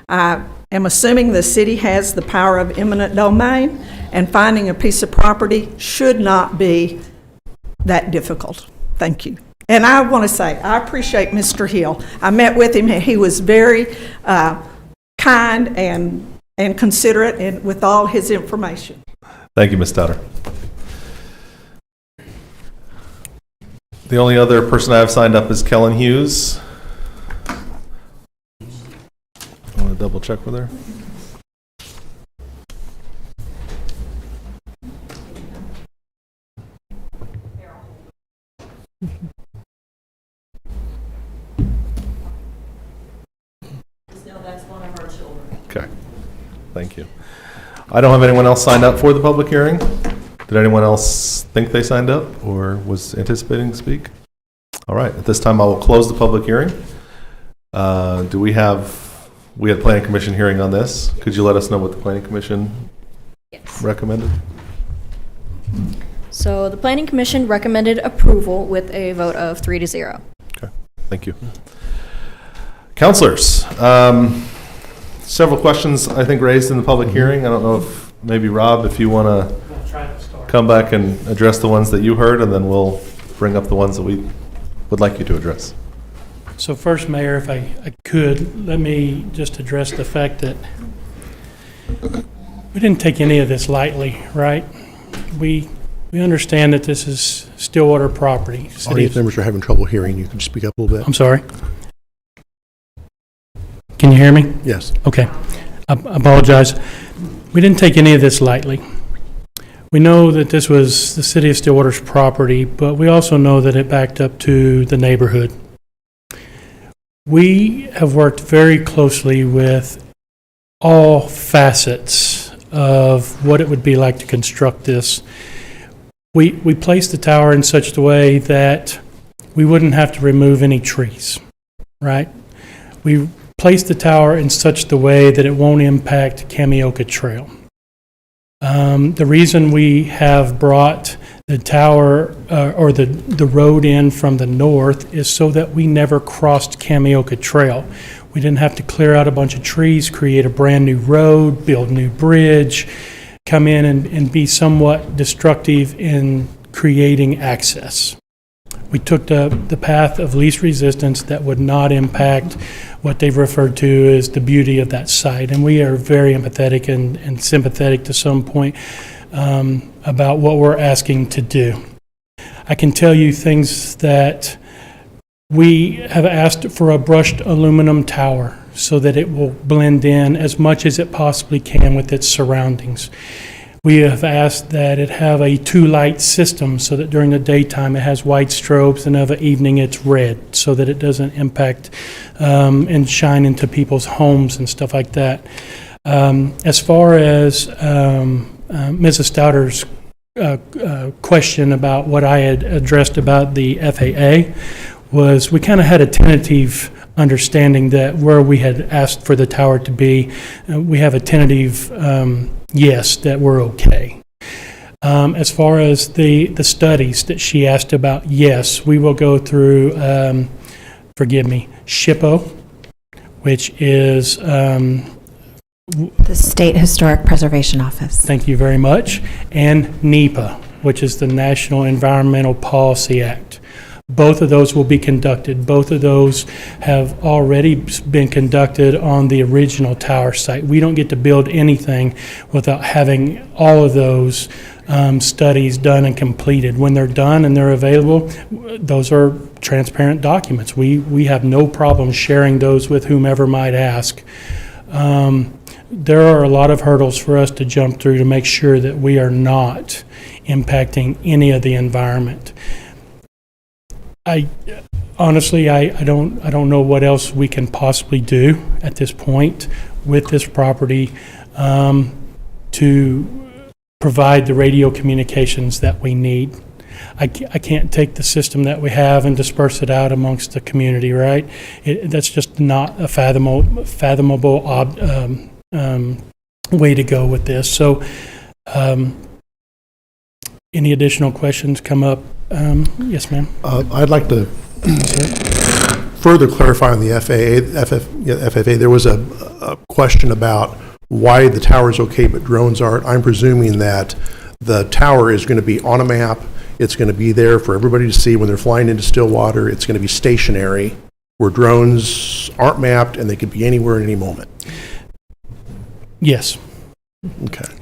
I am assuming the city has the power of eminent domain, and finding a piece of property should not be that difficult. Thank you. And I want to say, I appreciate Mr. Hill. I met with him, and he was very kind and considerate and with all his information. Thank you, Ms. Stoddard. The only other person I have signed up is Kellen Hughes. I want to double check with her. Okay, thank you. I don't have anyone else signed up for the public hearing. Did anyone else think they signed up or was anticipating to speak? All right, at this time I will close the public hearing. We had planning commission hearing on this. Could you let us know what the planning commission recommended? So the Planning Commission recommended approval with a vote of 3-0. Okay, thank you. Counselors, several questions I think raised in the public hearing. I don't know if maybe Rob, if you want to come back and address the ones that you heard, and then we'll bring up the ones that we would like you to address. So first, Mayor, if I could, let me just address the fact that we didn't take any of this lightly, right? We understand that this is Stillwater property. Audience members are having trouble hearing you. Can you speak up a little bit? I'm sorry. Can you hear me? Yes. Okay. I apologize. We didn't take any of this lightly. We know that this was the city of Stillwater's property, but we also know that it backed up to the neighborhood. We have worked very closely with all facets of what it would be like to construct this. We placed the tower in such a way that we wouldn't have to remove any trees, right? We placed the tower in such the way that it won't impact Kamioka Trail. The reason we have brought the tower or the road in from the north is so that we never crossed Kamioka Trail. We didn't have to clear out a bunch of trees, create a brand new road, build a new bridge, come in and be somewhat destructive in creating access. We took the path of least resistance that would not impact what they've referred to as the beauty of that site. And we are very empathetic and sympathetic to some point about what we're asking to do. I can tell you things that we have asked for: a brushed aluminum tower so that it will blend in as much as it possibly can with its surroundings. We have asked that it have a 2-light system so that during the daytime it has white strobes and of the evening it's red, so that it doesn't impact and shine into people's homes and stuff like that. As far as Mrs. Stouter's question about what I had addressed about the FAA, was we kind of had a tentative understanding that where we had asked for the tower to be, we have a tentative yes, that we're okay. As far as the studies that she asked about, yes, we will go through, SHPO, which is The State Historic Preservation Office. Thank you very much. And NEPA, which is the National Environmental Policy Act. Both of those will be conducted. Both of those have already been conducted on the original tower site. We don't get to build anything without having all of those studies done and completed. When they're done and they're available, those are transparent documents. We have no problem sharing those with whomever might ask. There are a lot of hurdles for us to jump through to make sure that we are not impacting any of the environment. I honestly don't know what else we can possibly do at this point with this property to provide the radio communications that we need. I can't take the system that we have and disperse it out amongst the community, right? That's just not a fathomable way to go with this. So any additional questions come up? Yes, ma'am. I'd like to further clarify on the FAA. There was a question about why the tower is okay but drones aren't. I'm presuming that the tower is going to be on a map. It's going to be there for everybody to see when they're flying into Stillwater. It's going to be stationary, where drones aren't mapped and they could be anywhere at any moment. Yes. Okay.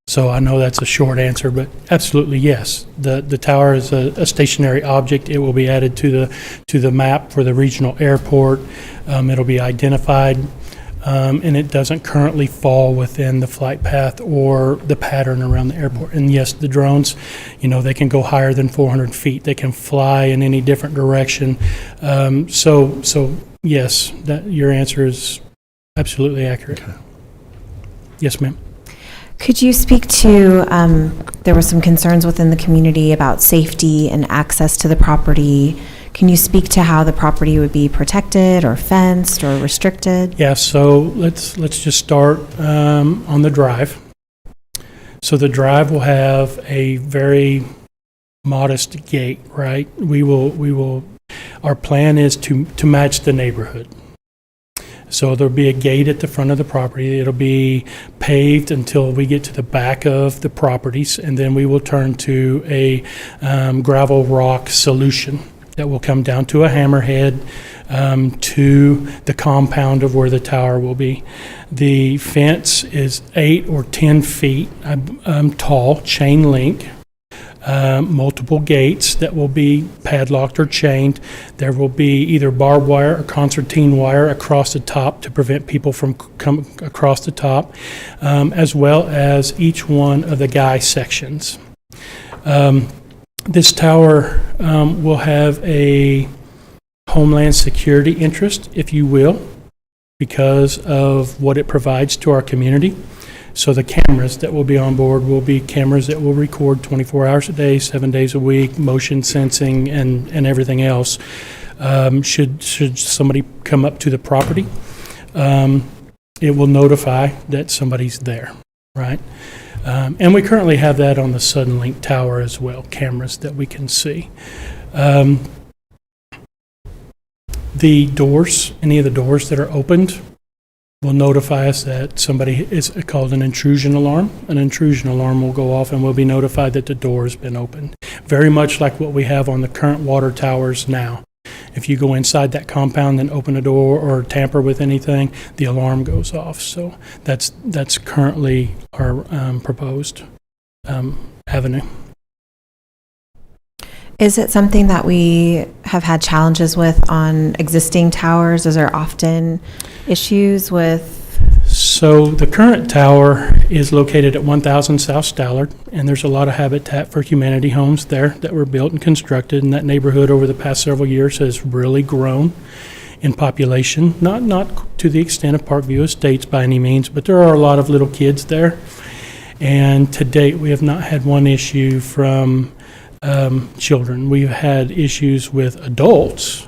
So I know that's a short answer, but absolutely yes. The tower is a stationary object. It will be added to the map for the regional airport. It'll be identified, and it doesn't currently fall within the flight path or the pattern around the airport. And yes, the drones, they can go higher than 400 feet. They can fly in any different direction. So yes, your answer is absolutely accurate. Okay. Yes, ma'am. Could you speak to, there were some concerns within the community about safety and access to the property. Can you speak to how the property would be protected or fenced or restricted? Yeah, so let's just start on the drive. So the drive will have a very modest gate, right? Our plan is to match the neighborhood. So there'll be a gate at the front of the property. It'll be paved until we get to the back of the properties, and then we will turn to a gravel rock solution that will come down to a hammerhead to the compound of where the tower will be. The fence is 8 or 10 feet tall, chain link. multiple gates that will be padlocked or chained. There will be either barbed wire or concertina wire across the top to prevent people from coming across the top, as well as each one of the guy sections. This tower will have a homeland security interest, if you will, because of what it provides to our community. So the cameras that will be on board will be cameras that will record 24 hours a day, 7 days a week, motion sensing and everything else. Should somebody come up to the property, it will notify that somebody's there, right? And we currently have that on the Suddenlink Tower as well, cameras that we can see. The doors, any of the doors that are opened, will notify us that somebody is called an intrusion alarm. An intrusion alarm will go off and we'll be notified that the door has been opened. Very much like what we have on the current water towers now. If you go inside that compound and open a door or tamper with anything, the alarm goes off. So that's currently our proposed avenue. Is it something that we have had challenges with on existing towers? Is there often issues with? So the current tower is located at 1000 South Stallard, and there's a lot of Habitat for Humanity homes there that were built and constructed, and that neighborhood over the past several years has really grown in population. Not to the extent of Parkview Estates by any means, but there are a lot of little kids there. And to date, we have not had one issue from children. We've had issues with adults,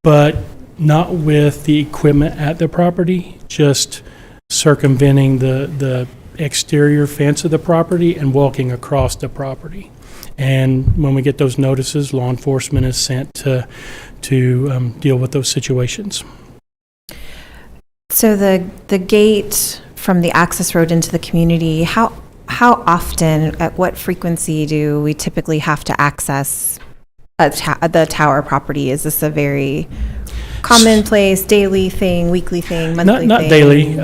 but not with the equipment at the property, just circumventing the exterior fence of the property and walking across the property. And when we get those notices, law enforcement is sent to deal with those situations. So the gate from the access road into the community, how often, at what frequency do we typically have to access the tower property? Is this a very commonplace, daily thing, weekly thing, monthly thing? Not daily,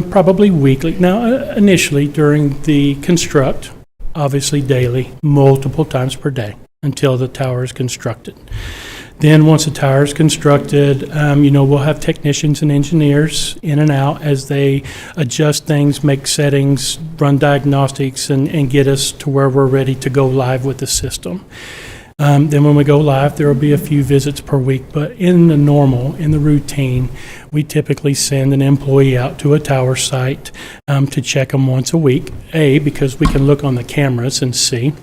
probably weekly. Now, initially during the construct, obviously daily, multiple times per day until the tower is constructed. Then once the tower is constructed, we'll have technicians and engineers in and out as they adjust things, make settings, run diagnostics, and get us to where we're ready to go live with the system. Then when we go live, there will be a few visits per week, but in the routine, we typically send an employee out to a tower site to check them once a week. A, because we can look on the cameras and see.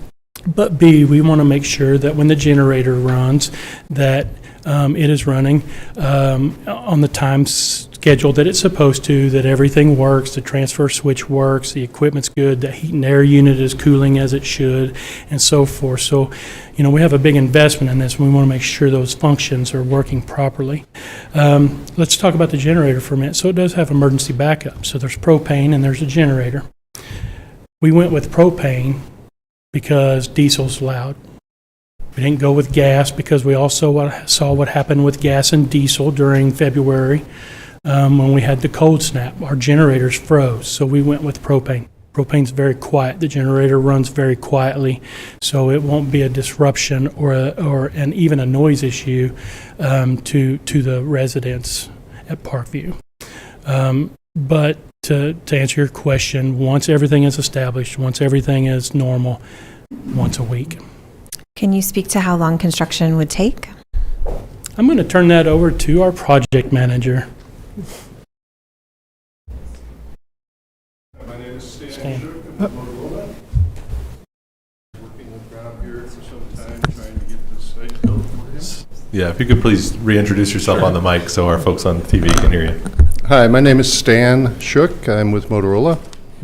But B, we want to make sure that when the generator runs, that it is running on the time schedule that it's supposed to, that everything works, the transfer switch works, the equipment's good, the heat and air unit is cooling as it should, and so forth. So, we have a big investment in this, and we want to make sure those functions are working properly. Let's talk about the generator for a minute. So it does have emergency backup. So there's propane and there's a generator. We went with propane because diesel's loud. We didn't go with gas because we also saw what happened with gas and diesel during February when we had the cold snap. Our generators froze, so we went with propane. Propane's very quiet. The generator runs very quietly, so it won't be a disruption or even a noise issue to the residents at Parkview. But to answer your question, once everything is established, once everything is normal, once a week. Can you speak to how long construction would take? I'm going to turn that over to our project manager. My name is Stan. Stan. I'm Motorola. Working with Rob here for some time, trying to get this site built for him. Yeah, if you could please reintroduce yourself on the mic so our folks on TV can hear you. Hi, my name is Stan Shook. I'm with Motorola.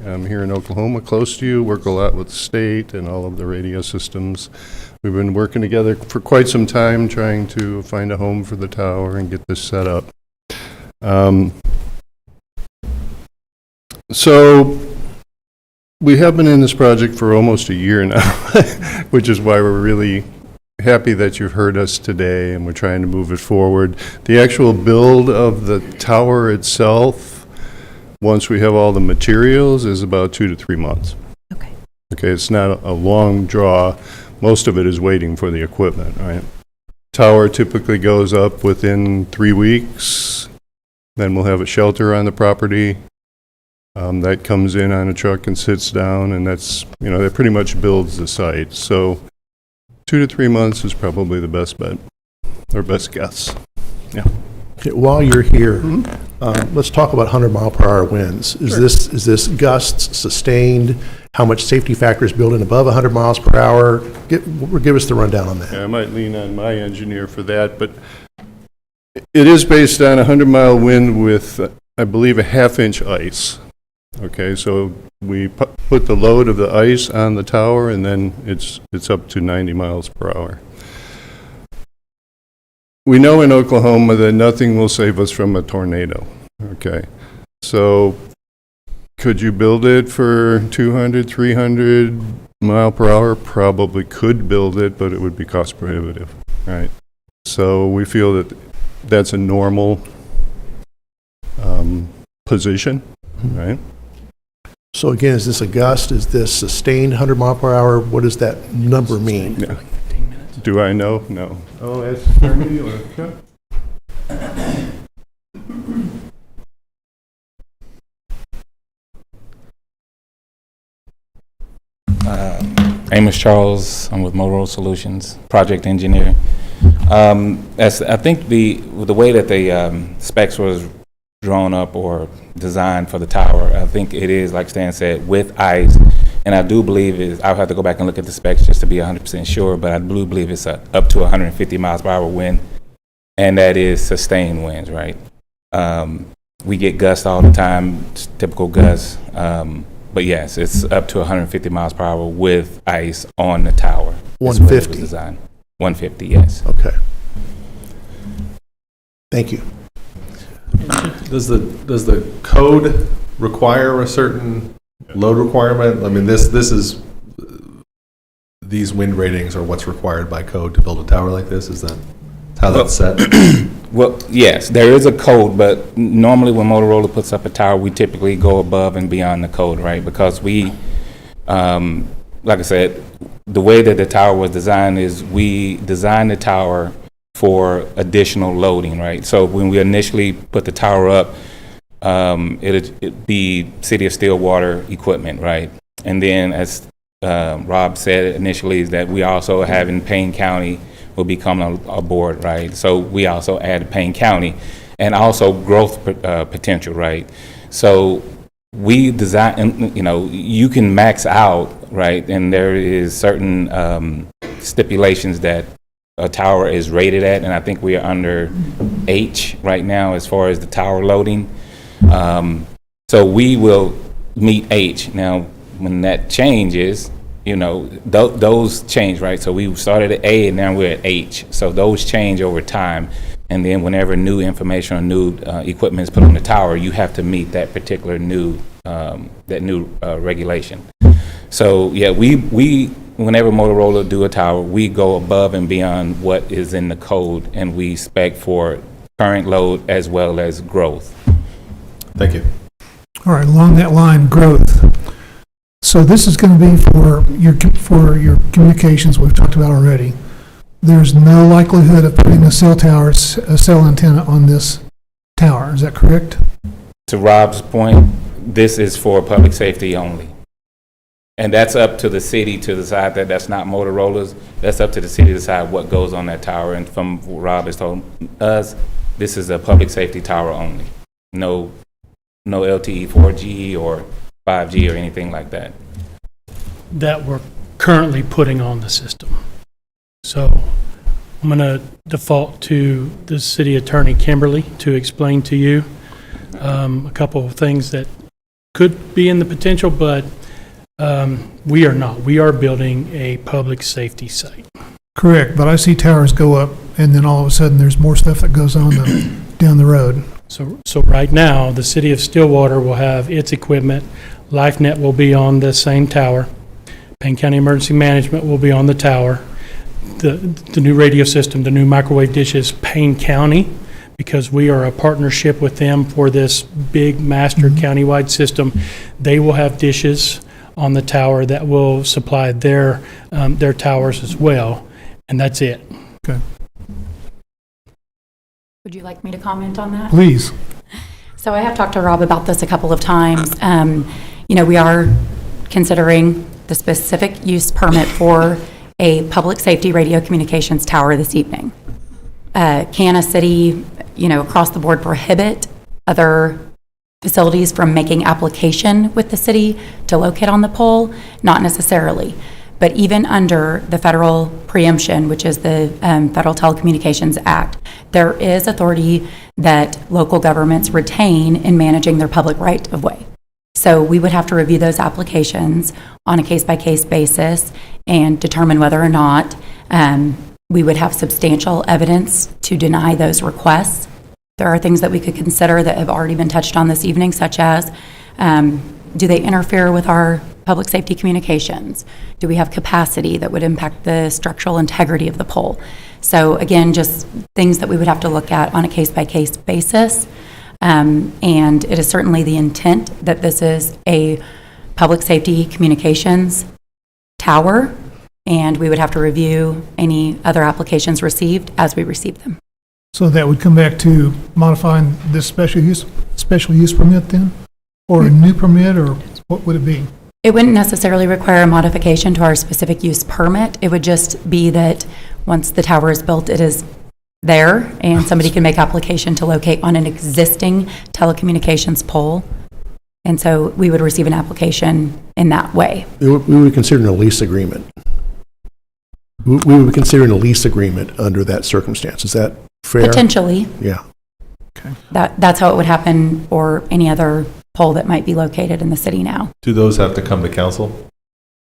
I'm here in Oklahoma, close to you, work a lot with the state and all of the radio systems. We've been working together for quite some time, trying to find a home for the tower and get this set up. So we have been in this project for almost a year now, which is why we're really happy that you've heard us today and we're trying to move it forward. The actual build of the tower itself, once we have all the materials, is about 2 to 3 months. Okay. Okay, it's not a long draw. Most of it is waiting for the equipment, right? Tower typically goes up within 3 weeks. Then we'll have a shelter on the property. That comes in on a truck and sits down, and that's, that pretty much builds the site. So 2 to 3 months is probably the best bet, or best guess. Yeah. Okay, while you're here, let's talk about 100-mile-per-hour winds. Is this gusts sustained? How much safety factor is built in above 100 miles per hour? Give us the rundown on that. Yeah, I might lean on my engineer for that, but it is based on a 100-mile wind with, I believe, a half-inch ice. Okay, so we put the load of the ice on the tower, and then it's up to 90 miles per hour. We know in Oklahoma that nothing will save us from a tornado. Okay, so could you build it for 200, 300 mile per hour? Probably could build it, but it would be cost prohibitive, right? So we feel that that's a normal position, right? So again, is this a gust? Is this sustained 100 mile per hour? What does that number mean? Yeah. Do I know? No. Oh, that's attorney or Chuck? Amos Charles, I'm with Motorola Solutions, project engineer. I think the way that the specs was drawn up or designed for the tower, I think it is, like Stan said, with ice. And I do believe I'll have to go back and look at the specs just to be 100% sure, but I do believe it's up to 150 miles per hour wind, and that is sustained winds, right? We get gusts all the time, typical gusts, but yes, it's up to 150 miles per hour with ice on the tower. 150? 150, yes. Okay. Thank you. Does the code require a certain load requirement? I mean, this is, these wind ratings are what's required by code to build a tower like this? Is that how that's set? Well, yes, there is a code, but normally when Motorola puts up a tower, we typically go above and beyond the code, right? Because we, like I said, the way that the tower was designed is we designed the tower for additional loading, right? So when we initially put the tower up, it'd be City of Stillwater equipment, right? And then as Rob said initially, is that we also have in Payne County will be coming aboard, right? So we also add Payne County and also growth potential, right? So we design, you can max out, right? And there is certain stipulations that a tower is rated at, and I think we are under H right now as far as the tower loading. So we will meet H. Now, when that changes, those change, right? So we started at A and now we're at H. So those change over time. And then whenever new information or new equipment is put on the tower, you have to meet that particular new regulation. So yeah, we whenever Motorola do a tower, we go above and beyond what is in the code, and we spec for current load as well as growth. Thank you. All right, along that line, growth. So this is going to be for your communications we've talked about already. There's no likelihood of putting a cell antenna on this tower. Is that correct? To Rob's point, this is for public safety only. And that's up to the city to decide that. That's not Motorola's. That's up to the city to decide what goes on that tower. And from what Rob has told us, this is a public safety tower only. No LTE 4G or 5G or anything like that. That we're currently putting on the system. So I'm going to default to the city attorney, Kimberly, to explain to you a couple of things that could be in the potential, but we are not. We are building a public safety site. Correct, but I see towers go up, and then all of a sudden, there's more stuff that goes on down the road. So right now, the city of Stillwater will have its equipment. LifeNet will be on the same tower. Payne County Emergency Management will be on the tower. The new radio system, the new microwave dishes, Payne County, because we are a partnership with them for this big master countywide system. They will have dishes on the tower that will supply their towers as well, and that's it. Okay. Would you like me to comment on that? Please. So I have talked to Rob about this a couple of times. We are considering the specific use permit for a public safety radio communications tower this evening. Can a city, across the board prohibit other facilities from making application with the city to locate on the pole? Not necessarily. But even under the federal preemption, which is the Federal Telecommunications Act, there is authority that local governments retain in managing their public right-of-way. So we would have to review those applications on a case-by-case basis and determine whether or not we would have substantial evidence to deny those requests. There are things that we could consider that have already been touched on this evening, such as do they interfere with our public safety communications? Do we have capacity that would impact the structural integrity of the pole? So again, just things that we would have to look at on a case-by-case basis. And it is certainly the intent that this is a public safety communications tower, and we would have to review any other applications received as we receive them. So that would come back to modifying this special use permit then? Or a new permit, or what would it be? It wouldn't necessarily require a modification to our specific use permit. It would just be that once the tower is built, it is there, and somebody can make application to locate on an existing telecommunications pole. And so we would receive an application in that way. We would consider a lease agreement. We would be considering a lease agreement under that circumstance. Is that fair? Potentially. Yeah. Okay. That's how it would happen for any other pole that might be located in the city now. Do those have to come to council?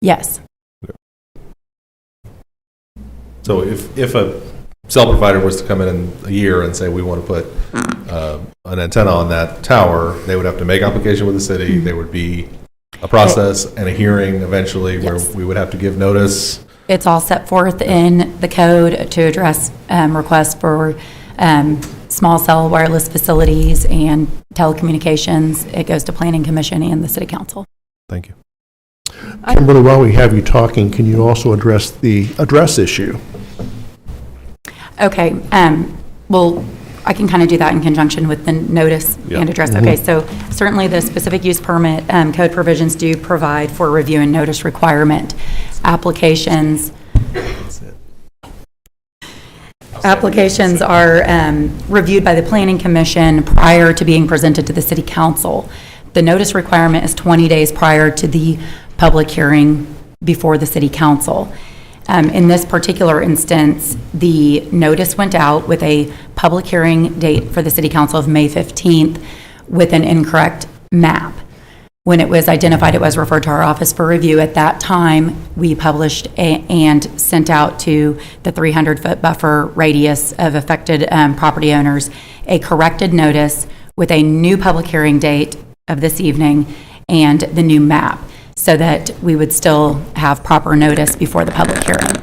Yes. So if a cell provider was to come in a year and say, we want to put an antenna on that tower, they would have to make application with the city. There would be a process and a hearing eventually where we would have to give notice. It's all set forth in the code to address requests for small cell wireless facilities and telecommunications. It goes to Planning Commission and the City Council. Thank you. Kimberly, while we have you talking, can you also address the address issue? Okay. Well, I can kind of do that in conjunction with the notice and address. Okay, so certainly the specific use permit code provisions do provide for review and notice requirement. Applications are reviewed by the Planning Commission prior to being presented to the City Council. The notice requirement is 20 days prior to the public hearing before the City Council. In this particular instance, the notice went out with a public hearing date for the City Council of May 15th with an incorrect map. When it was identified, it was referred to our office for review. At that time, we published and sent out to the 300-foot buffer radius of affected property owners a corrected notice with a new public hearing date of this evening and the new map, so that we would still have proper notice before the public hearing.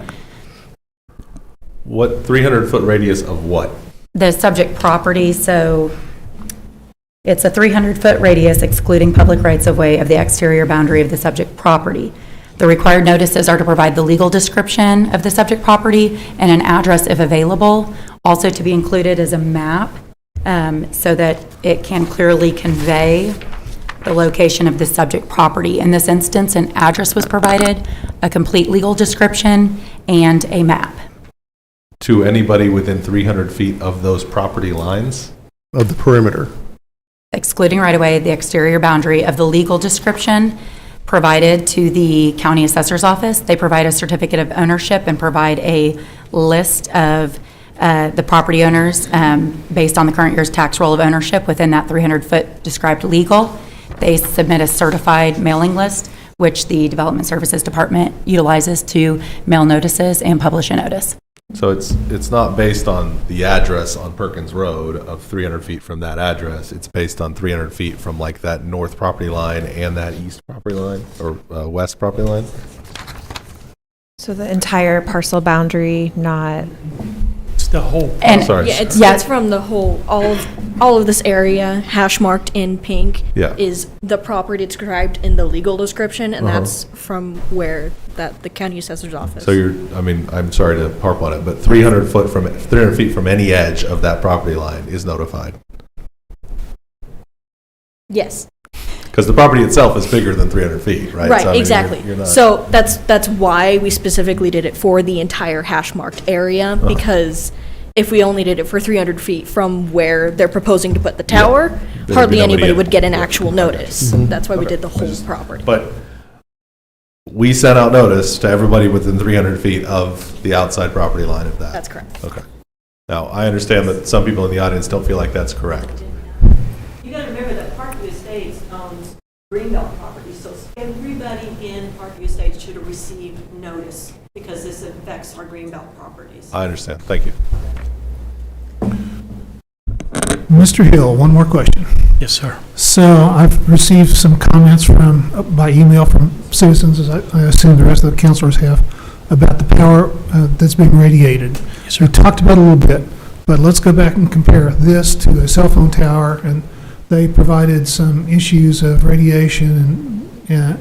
What 300-foot radius of what? The subject property, so it's a 300-foot radius excluding public rights-of-way of the exterior boundary of the subject property. The required notices are to provide the legal description of the subject property and an address if available, also to be included as a map so that it can clearly convey the location of the subject property. In this instance, an address was provided, a complete legal description, and a map. To anybody within 300 feet of those property lines? Of the perimeter. Excluding right-of-way, the exterior boundary of the legal description provided to the county assessor's office. They provide a certificate of ownership and provide a list of the property owners based on the current year's tax roll of ownership within that 300-foot described legal. They submit a certified mailing list, which the Development Services Department utilizes to mail notices and publish a notice. So it's not based on the address on Perkins Road of 300 feet from that address. It's based on 300 feet from like that north property line and that east property line or west property line? So the entire parcel boundary, not... the whole. And sorry. Yeah, it's, Yeah. it's from the whole, all of this area, hash marked in pink, Yeah. is the property described in the legal description, and Uh-huh. that's from where the county assessor's office. So I'm sorry to harp on it, but 300 feet from any edge of that property line is notified. Yes. Because the property itself is bigger than 300 feet, right? Right, So, I mean, exactly. you're not- So that's why we specifically did it for the entire hash marked area, Uh-huh. because if we only did it for 300 feet from where they're proposing to put the tower, There'd be hardly nobody anybody in. would get an actual notice. That's why we Okay. did the whole property. But we sent out notice to everybody within 300 feet of the outside property line of that. That's correct. Okay. Now, I understand that some people in the audience don't feel like that's correct. You gotta remember that Parkview Estates owns Greenbelt property, so everybody in Parkview Estates should have received notice because this affects our Greenbelt properties. I understand. Thank you. Mr. Hill, one more question. Yes, sir. So I've received some comments by email from citizens, as I assume the rest of the councilors have, about the power that's being radiated. Yes, sir. We talked about it a little bit, but let's go back and compare this to a cell phone tower, and they provided some issues of radiation and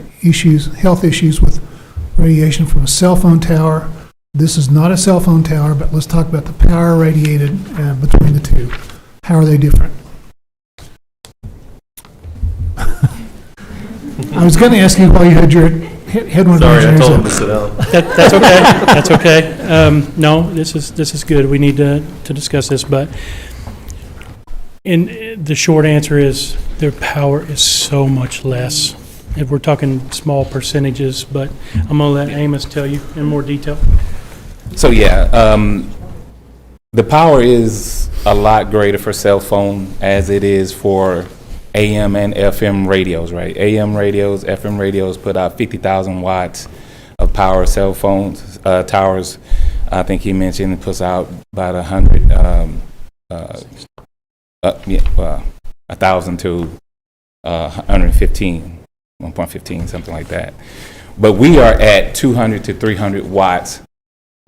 health issues with radiation from a cell phone tower. This is not a cell phone tower, but let's talk about the power radiated between the two. How are they different? I was going to ask you while you had your head one of the Sorry, I engineers told up. him to sit down. That's okay. That's okay. No, this is good. We need to discuss this, but the short answer is their power is so much less. If we're talking small percentages, but I'm gonna let Amos tell you in more detail. So yeah, the power is a lot greater for cell phone as it is for AM and FM radios, right? AM radios, FM radios put out 50,000 watts of power. Cell phones, towers, I think he mentioned it puts out about 1,000 to 115, 1.15, something like that. But we are at 200 to 300 watts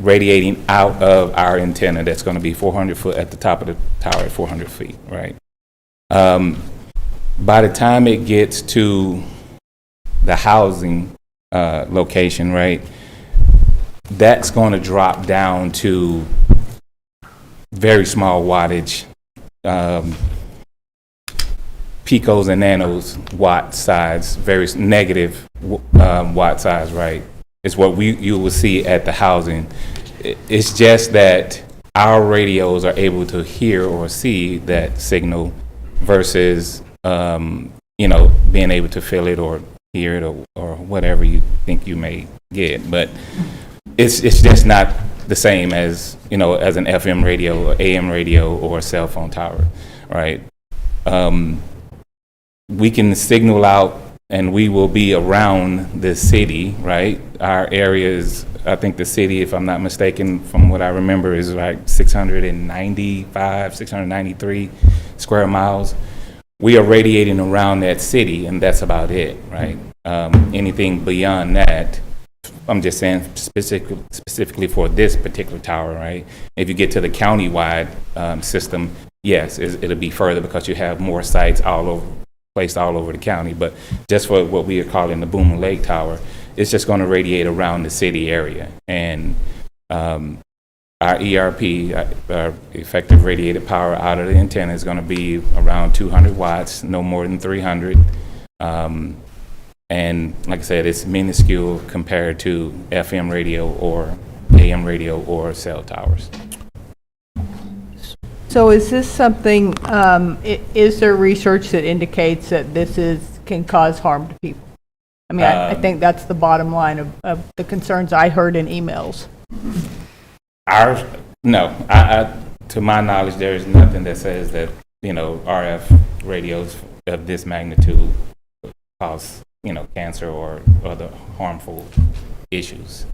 radiating out of our antenna that's going to be 400 foot at the top of the tower at 400 feet, right? By the time it gets to the housing location, right, that's going to drop down to very small wattage, picos and nanos watt size, very negative watt size, right? It's what you will see at the housing. It's just that our radios are able to hear or see that signal versus, being able to feel it or hear it or whatever you think you may get. But it's just not the same as, as an FM radio or AM radio or a cell phone tower, right? We can signal out and we will be around the city, right? Our area is, I think the city, if I'm not mistaken, from what I remember, is like 693 square miles. We are radiating around that city, and that's about it, right? Anything beyond that, I'm just saying specifically for this particular tower, right? If you get to the county-wide system, yes, it'll be further because you have more sites placed all over the county. But just for what we are calling the Boomer Lake Tower, it's just going to radiate around the city area. And our ERP, our effective radiated power out of the antenna, is going to be around 200 watts, no more than 300. And like I said, it's minuscule compared to FM radio or AM radio or cell towers. So is this something, is there research that indicates that this can cause harm to people? I mean, I think that's the bottom line of the concerns I heard in emails. No, to my knowledge, there is nothing that says that, RF radios of this magnitude cause, cancer or other harmful issues.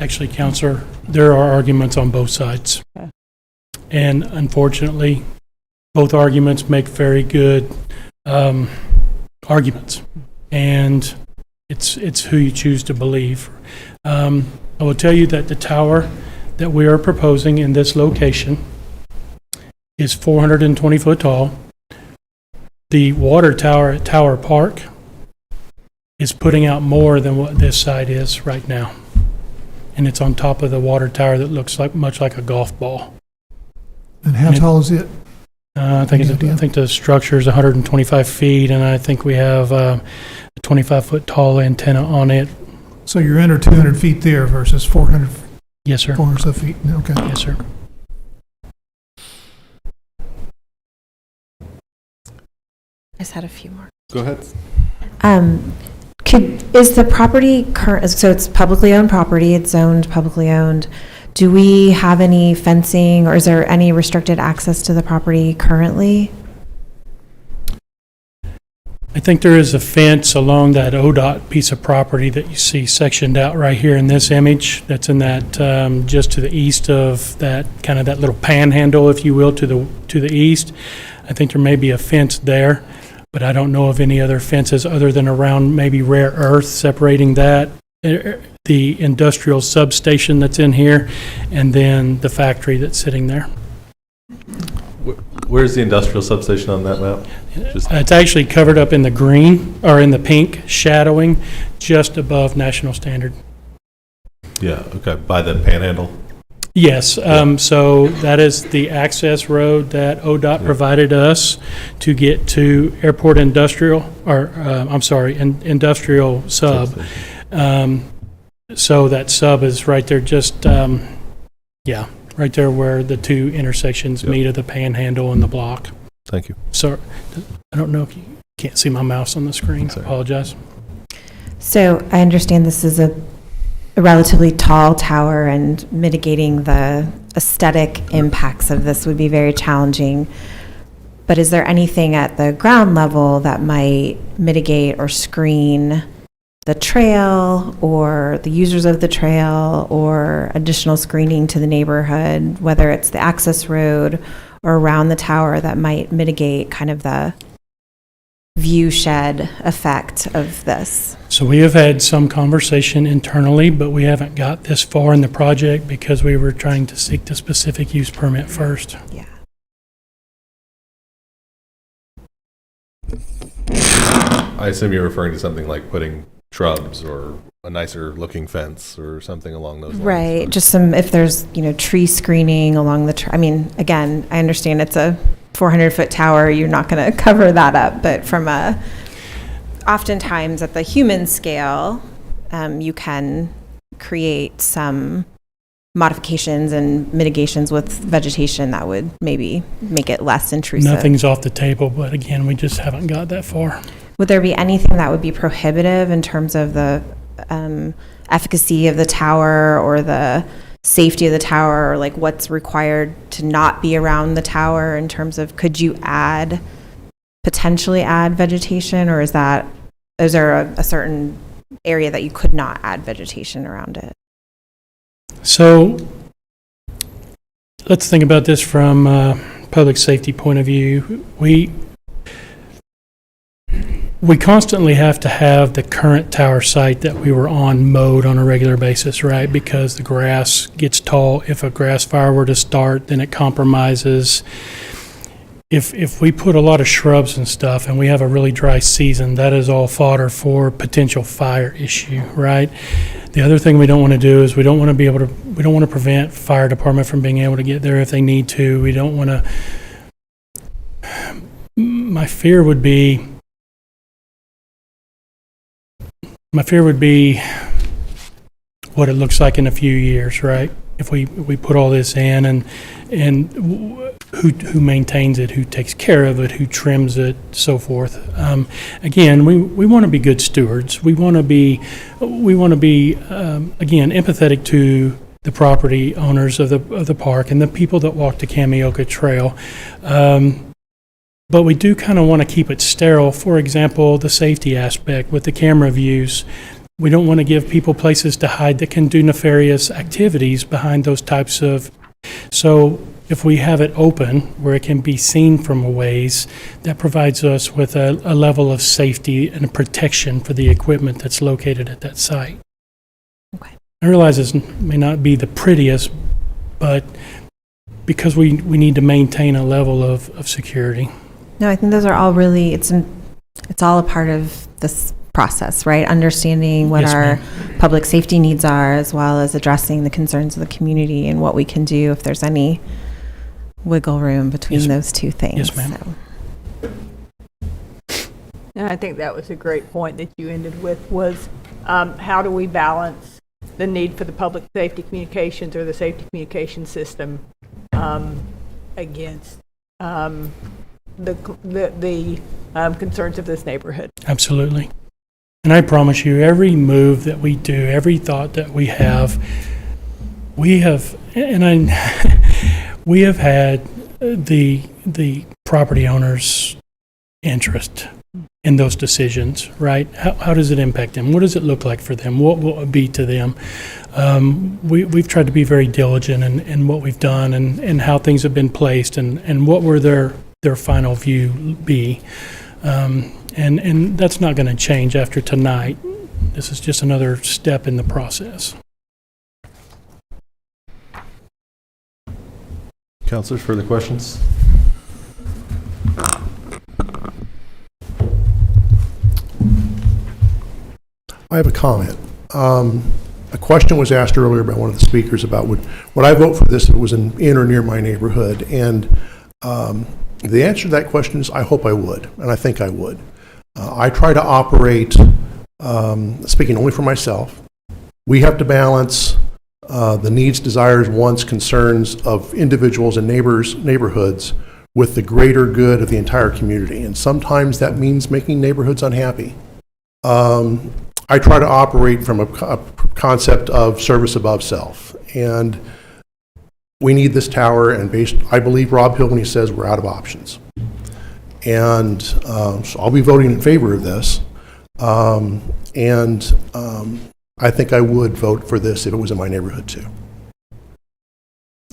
Actually, Counselor, there are arguments on both sides. Okay. And unfortunately, both arguments make very good arguments. And it's who you choose to believe. I will tell you that the tower that we are proposing in this location is 420 foot tall. The water tower at Tower Park is putting out more than what this site is right now. And it's on top of the water tower that looks like much like a golf ball. And how tall is it? I think the structure is 125 feet, and I think we have a 25-foot tall antenna on it. So you're under 200 feet there versus 400, Yes, sir. 400 feet. Okay. Yes, sir. I just had a few more. Go ahead. Is the property current, so it's publicly owned property, it's zoned publicly owned. Do we have any fencing or is there any restricted access to the property currently? I think there is a fence along that ODOT piece of property that you see sectioned out right here in this image. That's in that, just to the east of that, kind of that little panhandle, if you will, to the east. I think there may be a fence there, but I don't know of any other fences other than around maybe rare earth separating that, the industrial substation that's in here, and then the factory that's sitting there. Where's the industrial substation on that map? It's actually covered up in the green, or in the pink, shadowing, just above National Standard. Yeah, okay, by the panhandle. Yes, so that is the access road that ODOT provided us to get to Airport Industrial, or, Industrial Sub. So that sub is right there, just, right there where the two intersections meet of the panhandle and the block. Thank you. So, I don't know if you can't see my mouse on the screen, I apologize. So I understand this is a relatively tall tower and mitigating the aesthetic impacts of this would be very challenging. But is there anything at the ground level that might mitigate or screen the trail or the users of the trail or additional screening to the neighborhood, whether it's the access road or around the tower, that might mitigate kind of the view shed effect of this? So we have had some conversation internally, but we haven't got this far in the project because we were trying to seek the specific use permit first. Yeah. I assume you're referring to something like putting shrubs or a nicer looking fence or something along those lines. Right, just some, if there's, tree screening along the, again, I understand it's a 400-foot tower, you're not going to cover that up, but from oftentimes at the human scale, you can create some modifications and mitigations with vegetation that would maybe make it less intrusive. Nothing's off the table, but again, we just haven't got that far. Would there be anything that would be prohibitive in terms of the efficacy of the tower or the safety of the tower, or like what's required to not be around the tower in terms of, could you potentially add vegetation, or is there a certain area that you could not add vegetation around it? So let's think about this from a public safety point of view. We constantly have to have the current tower site that we were on mowed on a regular basis, right? Because the grass gets tall. If a grass fire were to start, then it compromises. If we put a lot of shrubs and stuff and we have a really dry season, that is all fodder for potential fire issue, right? The other thing we don't want to do is we don't want to prevent fire department from being able to get there if they need to. We don't want to, my fear would be what it looks like in a few years, right? If we put all this in and who maintains it, who takes care of it, who trims it, so forth. Again, we want to be good stewards. We want to be again empathetic to the property owners of the park and the people that walk the Kamioka Trail. But we do kind of want to keep it sterile. For example, the safety aspect with the camera views. We don't want to give people places to hide that can do nefarious activities behind those types of. So if we have it open where it can be seen from a ways, that provides us with a level of safety and protection for the equipment that's located at that site. Okay. I realize this may not be the prettiest, but because we need to maintain a level of security. No, I think those are all really, it's all a part of this process, right? Understanding what Yes, our ma'am. public safety needs are, as well as addressing the concerns of the community and what we can do if there's any wiggle room between Yes. those two things. Yes, ma'am. So. And I think that was a great point that you ended with, was how do we balance the need for the public safety communications or the safety communication system against the concerns of this neighborhood. Absolutely. And I promise you, every move that we do, every thought that we have had the property owner's interest in those decisions, right? How does it impact them? What does it look like for them? What will it be to them? We've tried to be very diligent in what we've done and how things have been placed and what were their final view be. And that's not going to change after tonight. This is just another step in the process. Councilors, further questions? I have a comment. A question was asked earlier by one of the speakers about would I vote for this if it was in or near my neighborhood? And the answer to that question is I hope I would, and I think I would. I try to operate, speaking only for myself, we have to balance the needs, desires, wants, concerns of individuals and neighborhoods with the greater good of the entire community. And sometimes that means making neighborhoods unhappy. I try to operate from a concept of service above self. And we need this tower, and I believe Rob Hill when he says we're out of options. And so I'll be voting in favor of this. And I think I would vote for this if it was in my neighborhood too.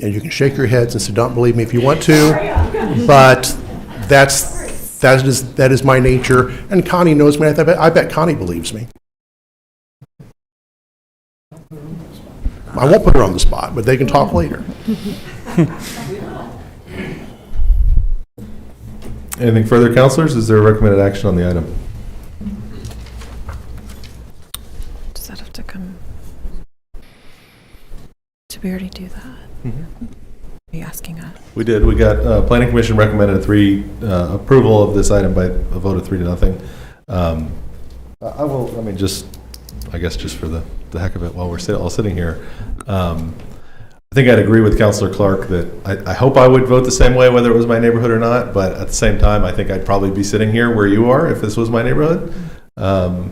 And you can shake your heads and say, don't believe me if you want to, but that is my nature. And Connie knows me. I bet Connie believes me. I won't put her on the spot, but they can talk later. Anything further, councilors? Is there a recommended action on the item? Does that have to come? Did we already do that? Are you asking us? We did. We got Planning Commission recommended approval of this item by a vote of 3-0. I guess just for the heck of it, while we're all sitting here, I think I'd agree with Councilor Clark that I hope I would vote the same way whether it was my neighborhood or not, but at the same time, I think I'd probably be sitting here where you are if this was my neighborhood. Or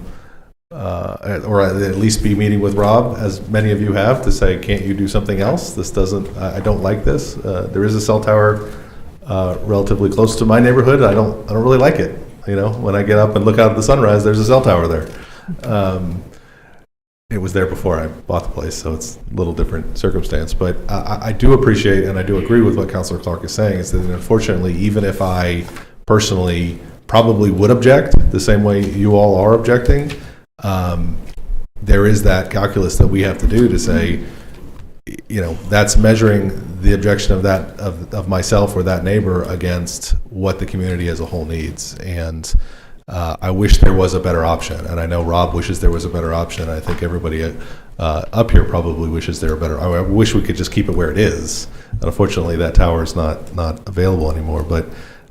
at least be meeting with Rob, as many of you have, to say, can't you do something else? This doesn't, I don't like this. There is a cell tower relatively close to my neighborhood. I don't really like it. You know, when I get up and look out at the sunrise, there's a cell tower there. It was there before I bought the place, so it's a little different circumstance. But I do appreciate and I do agree with what Councilor Clark is saying, is that unfortunately, even if I personally probably would object the same way you all are objecting, there is that calculus that we have to do to say, you know, that's measuring the objection of that of myself or that neighbor against what the community as a whole needs. And I wish there was a better option, and I know Rob wishes there was a better option. I think everybody up here probably wishes there were better. I wish we could just keep it where it is. And unfortunately, that tower is not available anymore. But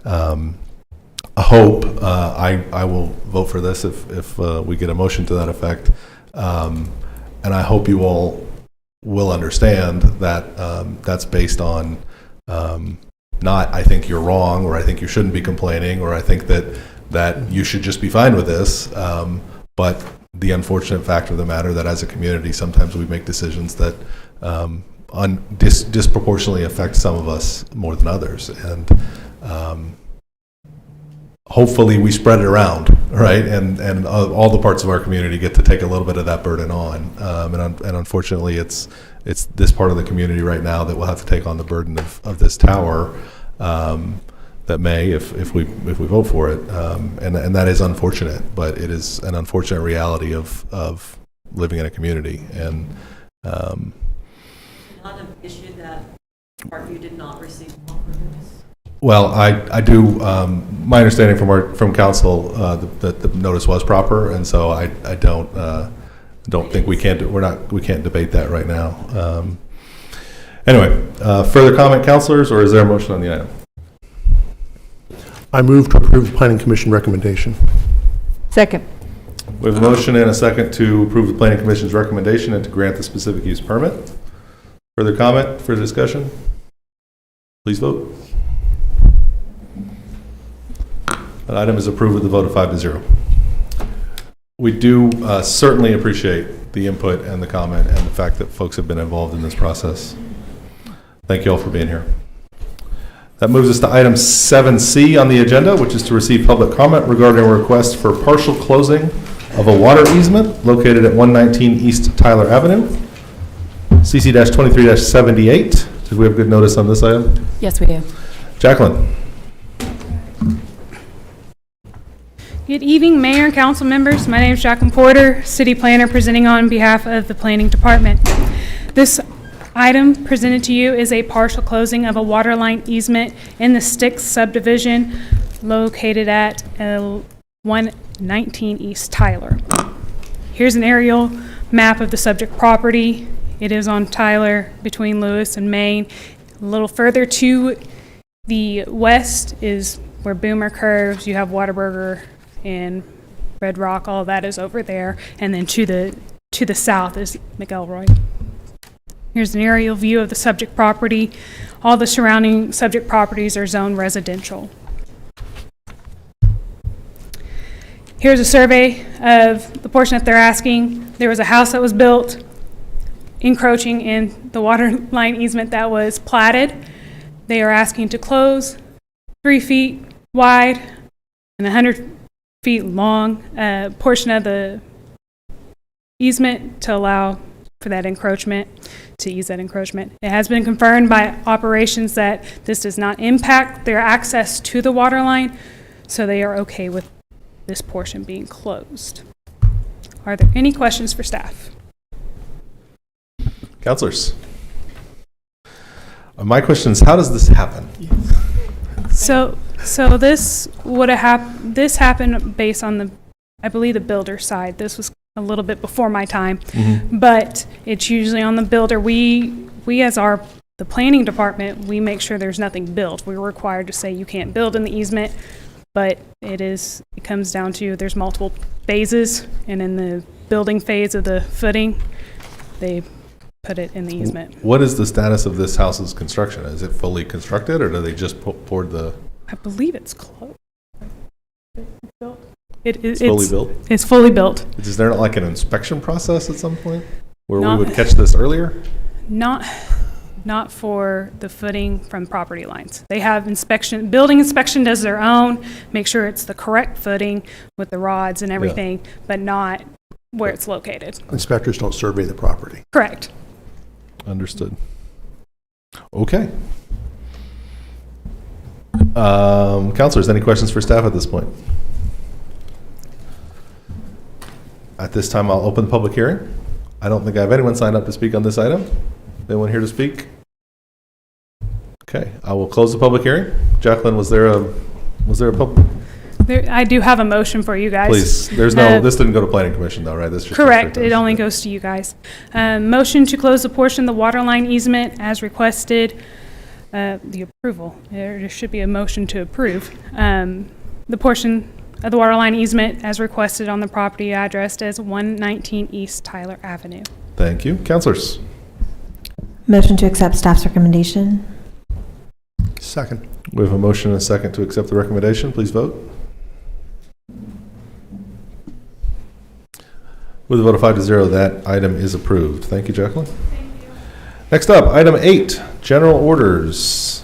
I hope I will vote for this if we get a motion to that effect, and I hope you all will understand that that's based on not I think you're wrong, or I think you shouldn't be complaining, or I think that you should just be fine with this, but the unfortunate fact of the matter that as a community sometimes we make decisions that disproportionately affect some of us more than others, and hopefully we spread it around, right? And all the parts of our community get to take a little bit of that burden on. And unfortunately, it's this part of the community right now that will have to take on the burden of this tower. That may, if we vote for it, and that is unfortunate. But it is an unfortunate reality of living in a community. And not an issue that Parkview did not receive a proper notice? Well, I do, my understanding from council, that the notice was proper, and so I don't think we can't debate that right now. Anyway, further comment, councilors, or is there a motion on the item? I move to approve the Planning Commission recommendation. Second. We have a motion and a second to approve the planning commission's recommendation and to grant the specific use permit. Further comment, further discussion? Please vote. That item is approved with a vote of 5-0. We do certainly appreciate the input and the comment and the fact that folks have been involved in this process. Thank you all for being here. That moves us to item 7C on the agenda, which is to receive public comment regarding a request for partial closing of a water easement located at 119 East Tyler Avenue, CC-23-78. Did we have good notice on this item? Yes, we do. Jacqueline. Good evening, Mayor and Council members. My name is Jacqueline Porter, City Planner, presenting on behalf of the Planning Department. This item presented to you is a partial closing of a water line easement in the Sticks subdivision located at 119 East Tyler. Here's an aerial map of the subject property. It is on Tyler between Lewis and Main. A little further to the west is where Boomer curves. You have Whataburger and Red Rock. All of that is over there. And then to the south is McElroy. Here's an aerial view of the subject property. All the surrounding subject properties are zoned residential. Here's a survey of the portion that they're asking. There was a house that was built encroaching in the water line easement that was platted. They are asking to close 3 feet wide and 100 feet long portion of the easement to allow for that encroachment, to ease that encroachment. It has been confirmed by operations that this does not impact their access to the water line, so they are okay with this portion being closed. Are there any questions for staff? Counselors. My question is, how does this happen? So this would have this happened based on the, I believe, the builder side. This was a little bit before my time, but it's usually on the builder. We as the planning department, we make sure there's nothing built. We're required to say you can't build in the easement, but it comes down to there's multiple phases, and in the building phase of the footing, they put it in the easement. What is the status of this house's construction? Is it fully constructed, or do they just poured the? I believe it's closed. It's fully built? It's fully built. Is there not like an inspection process at some point where we would catch this earlier? Not for the footing from property lines. They have inspection, building inspection does their own, make sure it's the correct footing with the rods and everything, but not where it's located. Inspectors don't survey the property. Correct. Understood. Okay. Counselors, any questions for staff at this point? At this time, I'll open the public hearing. I don't think I have anyone signed up to speak on this item. Anyone here to speak? Okay, I will close the public hearing. Jacqueline, was there a public? I do have a motion for you guys. Please, this didn't go to planning commission though, right? This just correct, it only goes to you guys. Motion to close the portion of the water line easement as requested. The approval, there should be a motion to approve. The portion of the water line easement as requested on the property addressed as 119 East Tyler Avenue. Thank you. Counselors? Motion to accept staff's recommendation. Second. We have a motion and a second to accept the recommendation. Please vote. With a vote of 5-0, that item is approved. Thank you, Jacqueline. Thank you. Next up, item 8, general orders.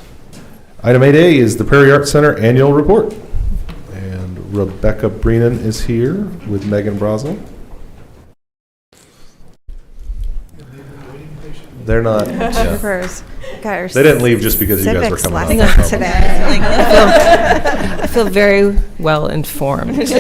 Item 8A is the Prairie Arts Center annual report. And Rebecca Breenan is here with Megan Brosnan. They're not, yeah. Troopers. Got our They didn't leave just because you guys were civics coming lesson up. today. I feel very well informed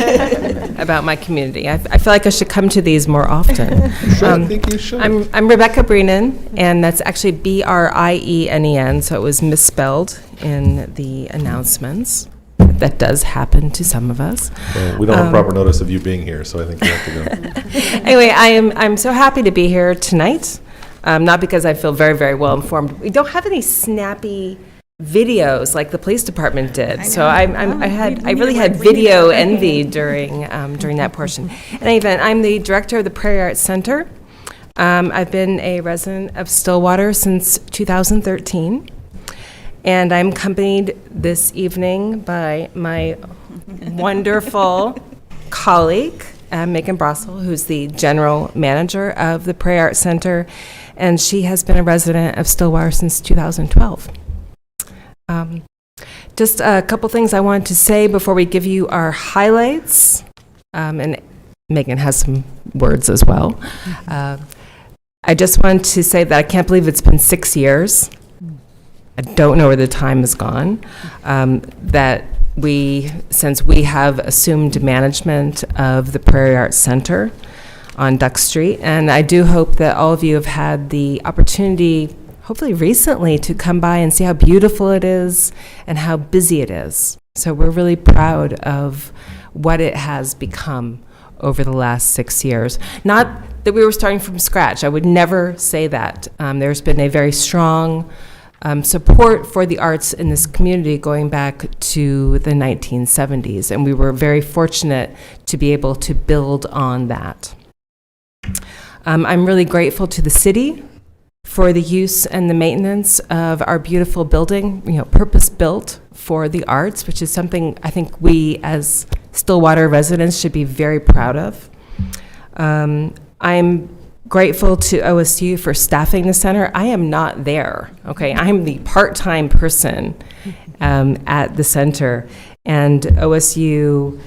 about my community. I feel like I should come to these more often. I think you should. I'm Rebecca Breenan, and that's actually Brienen, so it was misspelled in the announcements. That does happen to some of us. Well, we don't have proper notice of you being here, so I think you have to go. Anyway, I'm so happy to be here tonight, not because I feel very, very well informed. We don't have any snappy videos like the police department did, so I really had video envy during that portion. In any event, I'm the director of the Prairie Arts Center. I've been a resident of Stillwater since 2013. And I'm accompanied this evening by my wonderful colleague, Megan Brossel, who's the general manager of the Prairie Arts Center, and she has been a resident of Stillwater since 2012. Just a couple things I wanted to say before we give you our highlights, and Megan has some words as well. I just wanted to say that I can't believe it's been 6 years. I don't know where the time has gone, since we have assumed management of the Prairie Arts Center on Duck Street, and I do hope that all of you have had the opportunity, hopefully recently, to come by and see how beautiful it is and how busy it is. So we're really proud of what it has become over the last 6 years. Not that we were starting from scratch. I would never say that. There's been a very strong support for the arts in this community going back to the 1970s, and we were very fortunate to be able to build on that. I'm really grateful to the city for the use and the maintenance of our beautiful building, purpose-built for the arts, which is something I think we as Stillwater residents should be very proud of. I'm grateful to OSU for staffing the center. I am not there, okay? I'm the part-time person at the center, and OSU,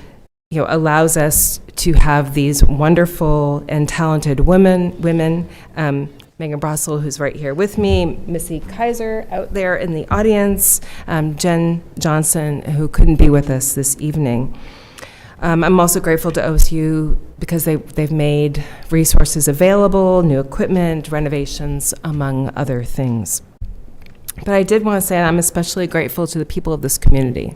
allows us to have these wonderful and talented women. Megan Brossel, who's right here with me, Missy Kaiser out there in the audience, Jen Johnson, who couldn't be with us this evening. I'm also grateful to OSU because they've made resources available, new equipment, renovations, among other things. But I did want to say I'm especially grateful to the people of this community,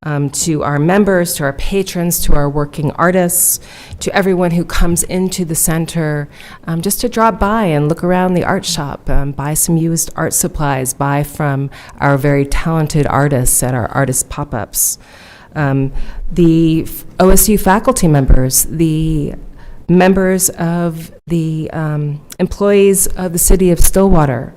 to our members, to our patrons, to our working artists, to everyone who comes into the center just to drop by and look around the art shop, buy some used art supplies, buy from our very talented artists at our artist pop-ups. The OSU faculty members, the members of the employees of the city of Stillwater,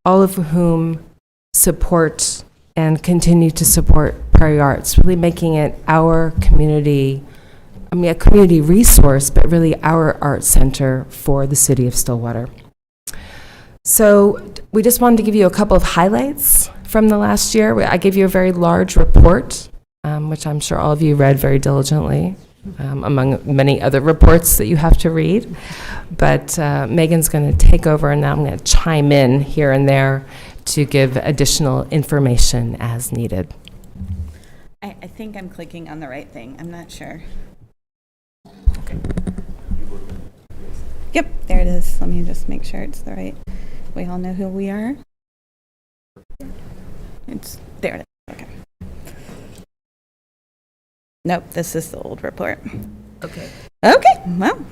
all of whom support and continue to support Prairie Arts, really making it our community, a community resource, but really our art center for the city of Stillwater. So we just wanted to give you a couple of highlights from the last year. I gave you a very large report, which I'm sure all of you read very diligently, among many other reports that you have to read. But Megan's going to take over, and now I'm going to chime in here and there to give additional information as needed. I think I'm clicking on the right thing. I'm not sure. Okay. Yep, there it is. Let me just make sure it's the right. We all know who we are. There it is. Okay. Nope, this is the old report. Okay. Okay, well.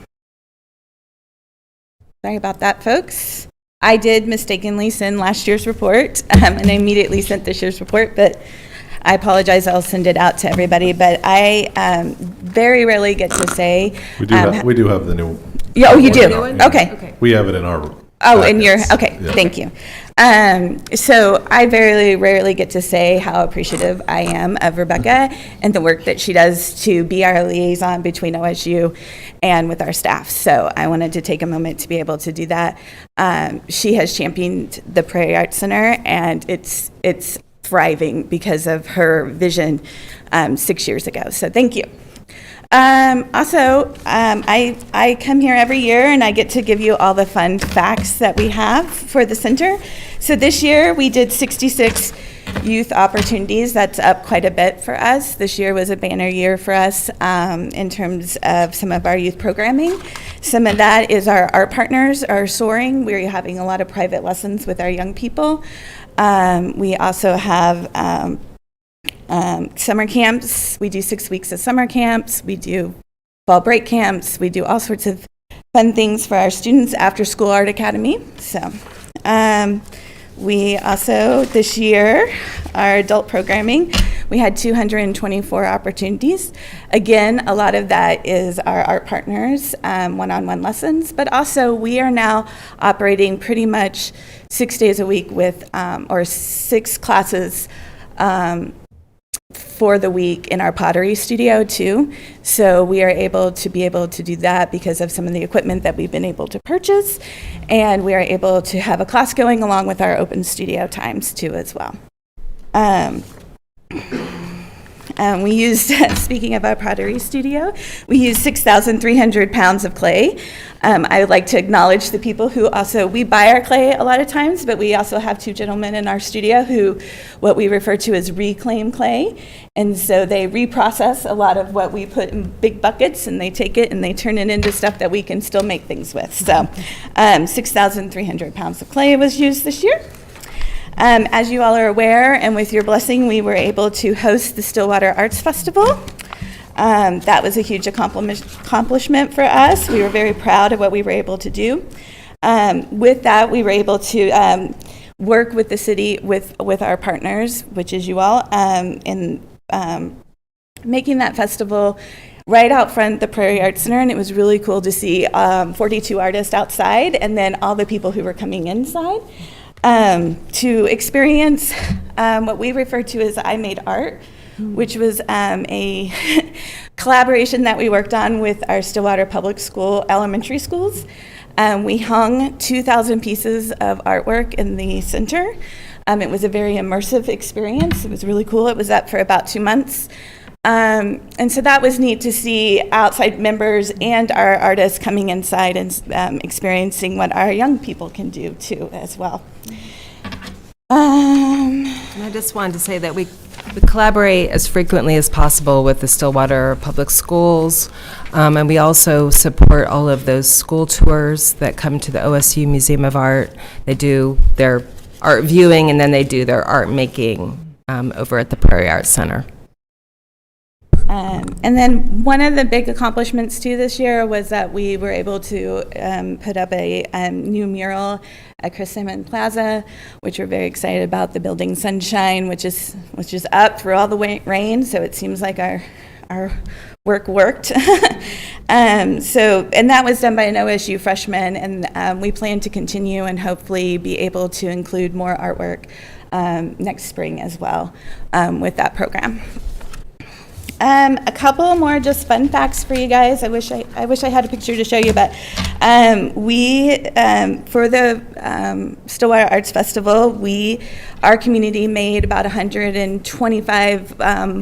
Sorry about that, folks. I did mistakenly send last year's report, and I immediately sent this year's report, but I apologize. I'll send it out to everybody. But I very rarely get to say. We do have the new. Yeah, oh, you do? Okay. We have it in our. Oh, in your, packets. okay, Yeah. thank you. So I very rarely get to say how appreciative I am of Rebecca and the work that she does to be our liaison between OSU and with our staff. So I wanted to take a moment to be able to do that. She has championed the Prairie Arts Center, and it's thriving because of her vision 6 years ago. So thank you. I come here every year and I get to give you all the fun facts that we have for the center. So this year we did 66 youth opportunities. That's up quite a bit for us. This year was a banner year for us in terms of some of our youth programming. Some of that is our art partners are soaring. We're having a lot of private lessons with our young people. We also have summer camps. We do 6 weeks of summer camps. We do fall break camps. We do all sorts of fun things for our students after school art academy. So we also, this year, our adult programming, we had 224 opportunities. Again, a lot of that is our art partners, one-on-one lessons, but also we are now operating pretty much 6 days a week with, or 6 classes for the week in our pottery studio too. So we are able to do that because of some of the equipment that we've been able to purchase. And we are able to have a class going along with our open studio times too as well. We used, speaking of our pottery studio, we used 6,300 pounds of clay. I would like to acknowledge the people who also, we buy our clay a lot of times, but we also have 2 gentlemen in our studio who, what we refer to as reclaim clay. And so they reprocess a lot of what we put in big buckets, and they take it and they turn it into stuff that we can still make things with. So 6,300 pounds of clay was used this year. As you all are aware, and with your blessing, we were able to host the Stillwater Arts Festival. That was a huge accomplishment for us. We were very proud of what we were able to do. With that, we were able to work with the city, with our partners, which is you all, in making that festival right out front the Prairie Arts Center, and it was really cool to see 42 artists outside, and then all the people who were coming inside. To experience what we refer to as I Made Art, which was a collaboration that we worked on with our Stillwater Public School elementary schools. We hung 2,000 pieces of artwork in the center. It was a very immersive experience. It was really cool. It was up for about 2 months. And so that was neat to see outside members and our artists coming inside and experiencing what our young people can do too as well. And I just wanted to say that we collaborate as frequently as possible with the Stillwater Public Schools, and we also support all of those school tours that come to the OSU Museum of Art. They do their art viewing, and then they do their art making over at the Prairie Arts Center. And then one of the big accomplishments too this year was that we were able to put up a new mural at Chris Simon Plaza, which we're very excited about. The building Sunshine, which is up through all the rain, so it seems like our work worked. And that was done by an OSU freshman, and we plan to continue and hopefully be able to include more artwork next spring as well with that program. A couple more just fun facts for you guys. I wish I had a picture to show you, but we for the Stillwater Arts Festival, our community made about 125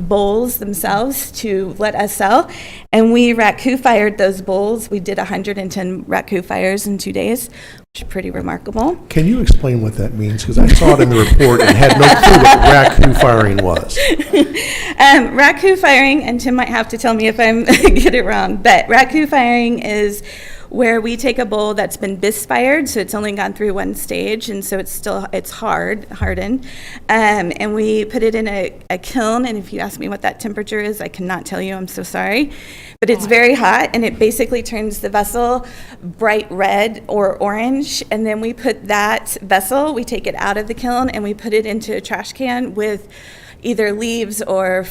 bowls themselves to let us sell, and we raku fired those bowls. We did 110 raku fires in 2 days, which is pretty remarkable. Can you explain what that means? Because I saw it in the report and had no clue what raku firing was. Raku firing, and Tim might have to tell me if I get it wrong, but raku firing is where we take a bowl that's been bisque fired, so it's only gone through one stage, and so it's hardened, and we put it in a kiln. And if you ask me what that temperature is, I cannot tell you. I'm so sorry, but it's very hot, and it basically turns the vessel bright red or orange. And then we put that vessel, we take it out of the kiln, and we put it into a trash can with either leaves or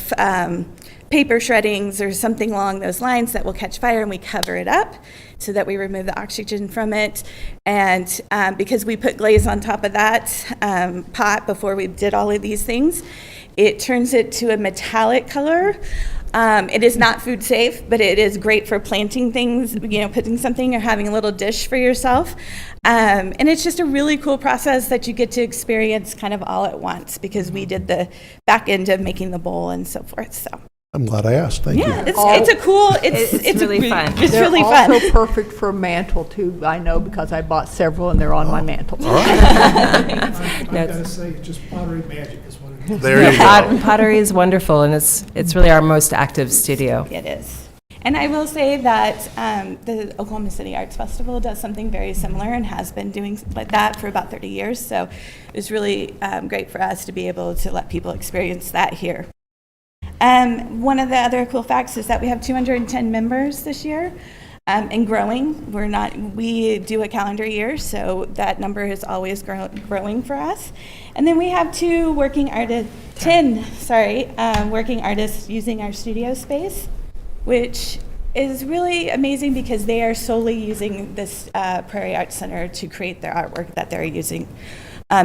paper shreddings or something along those lines that will catch fire, and we cover it up so that we remove the oxygen from it. And because we put glaze on top of that pot before we did all of these things, it turns it to a metallic color. It is not food safe, but it is great for planting things, putting something or having a little dish for yourself. And it's just a really cool process that you get to experience kind of all at once, because we did the back end of making the bowl and so forth. So I'm glad I asked. Thank you. Yeah, it's a cool, it's really fun. It's They're really fun. also perfect for mantle too, I know, because I bought several and they're on my mantle. I gotta say, it's just pottery magic is what it is. There you go. Pottery is wonderful, and it's really our most active studio. It is. And I will say that the Oklahoma City Arts Festival does something very similar and has been doing like that for about 30 years. So it was really great for us to be able to let people experience that here. One of the other cool facts is that we have 210 members this year and growing. We do a calendar year, so that number is always growing for us. And then we have 10 working artists using our studio space, which is really amazing because they are solely using this Prairie Arts Center to create their artwork that they're using.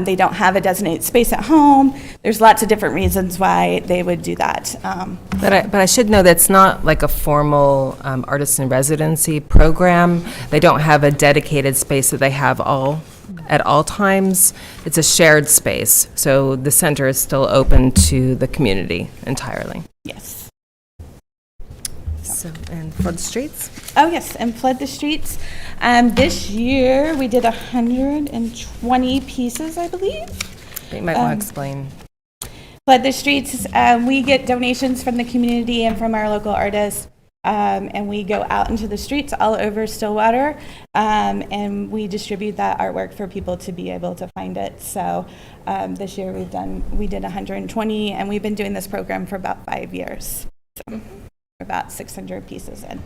They don't have a designated space at home. There's lots of different reasons why they would do that. But I should know that's not like a formal artist in residency program. They don't have a dedicated space that they have at all times. It's a shared space, so the center is still open to the community entirely. Yes. So, and Flood the Streets? Oh, yes, and Flood the Streets. This year, we did 120 pieces, I believe. You might want to explain. Flood the Streets, we get donations from the community and from our local artists, and we go out into the streets all over Stillwater, and we distribute that artwork for people to be able to find it. So this year we did 120, and we've been doing this program for about 5 years. So about 600 pieces in.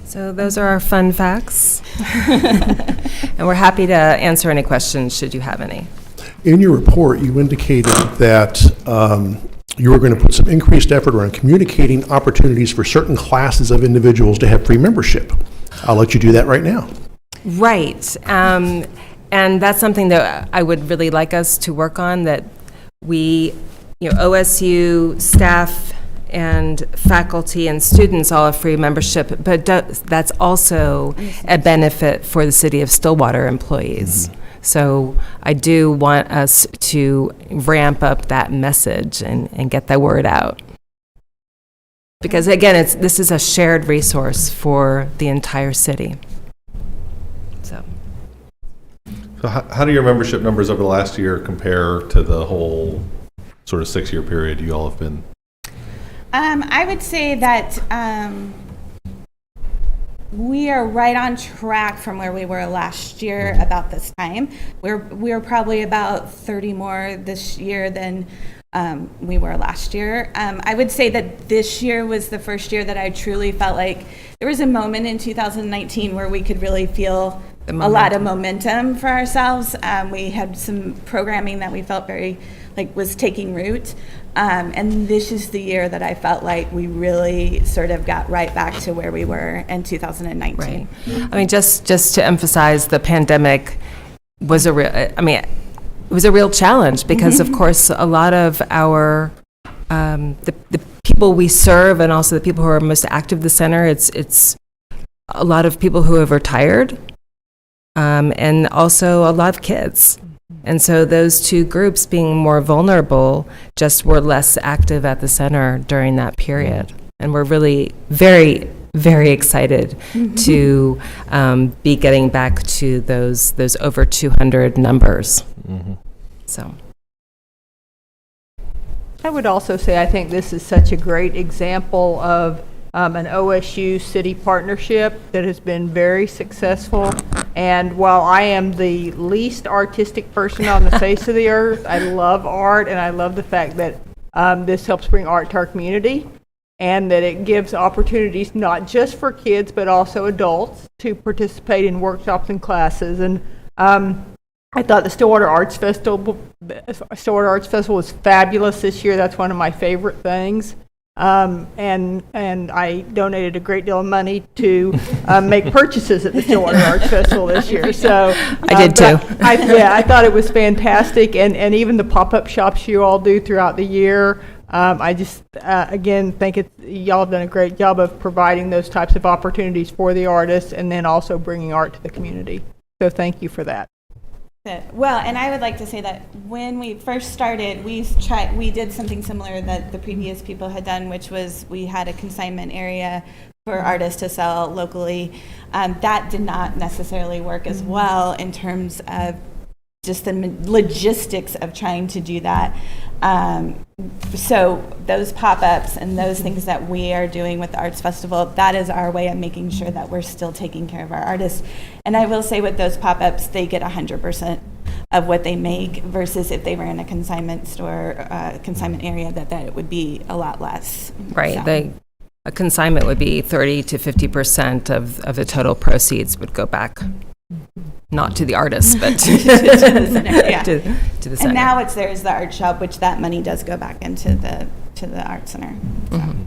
So those are our fun facts. And we're happy to answer any questions should you have any. In your report, you indicated that you were going to put some increased effort around communicating opportunities for certain classes of individuals to have free membership. I'll let you do that right now. Right. And that's something that I would really like us to work on, that we, OSU staff and faculty and students all have free membership, but that's also a benefit for the City of Stillwater employees. Mm-hmm. So I do want us to ramp up that message and get that word out. Because again, this is a shared resource for the entire city. So how do your membership numbers over the last year compare to the whole sort of 6-year period you all have been? I would say that we are right on track from where we were last year about this time. We're probably about 30 more this year than we were last year. I would say that this year was the first year that I truly felt like there was a moment in 2019 where we could really feel a lot of momentum for ourselves. We had some programming that we felt very like was taking root. And this is the year that I felt like we really sort of got right back to where we were in 2019. Right. I mean, just to emphasize, the pandemic was it was a real challenge because, of course, a lot of our, the people we serve and also the people who are most active in the center, it's a lot of people who have retired and also a lot of kids. And so those two groups, being more vulnerable, just were less active at the center during that period. And we're really very, very excited to be getting back to those over 200 numbers. Mm-hmm. So I would also say I think this is such a great example of an OSU city partnership that has been very successful. And while I am the least artistic person on the face of the earth, I love art, and I love the fact that this helps bring art to our community, and that it gives opportunities not just for kids but also adults to participate in workshops and classes. And I thought the Stillwater Arts Festival was fabulous this year. That's one of my favorite things. And I donated a great deal of money to make purchases at the Stillwater Arts Festival this year. So I did too. I thought it was fantastic, and even the pop-up shops you all do throughout the year. I just again think y'all have done a great job of providing those types of opportunities for the artists, and then also bringing art to the community. So thank you for that. Well, and I would like to say that when we first started, we did something similar that the previous people had done, which was we had a consignment area for artists to sell locally. That did not necessarily work as well in terms of just the logistics of trying to do that. So those pop-ups and those things that we are doing with the Arts Festival, that is our way of making sure that we're still taking care of our artists. And I will say with those pop-ups, they get 100% of what they make versus if they were in a consignment store, consignment area, that it would be a lot less. Right. So. A consignment would be 30 to 50% of the total proceeds would go back, not to the artists, but to the center, yeah. to the center. And now there's the art shop, which that money does go back into the art center. So. Mm-hmm.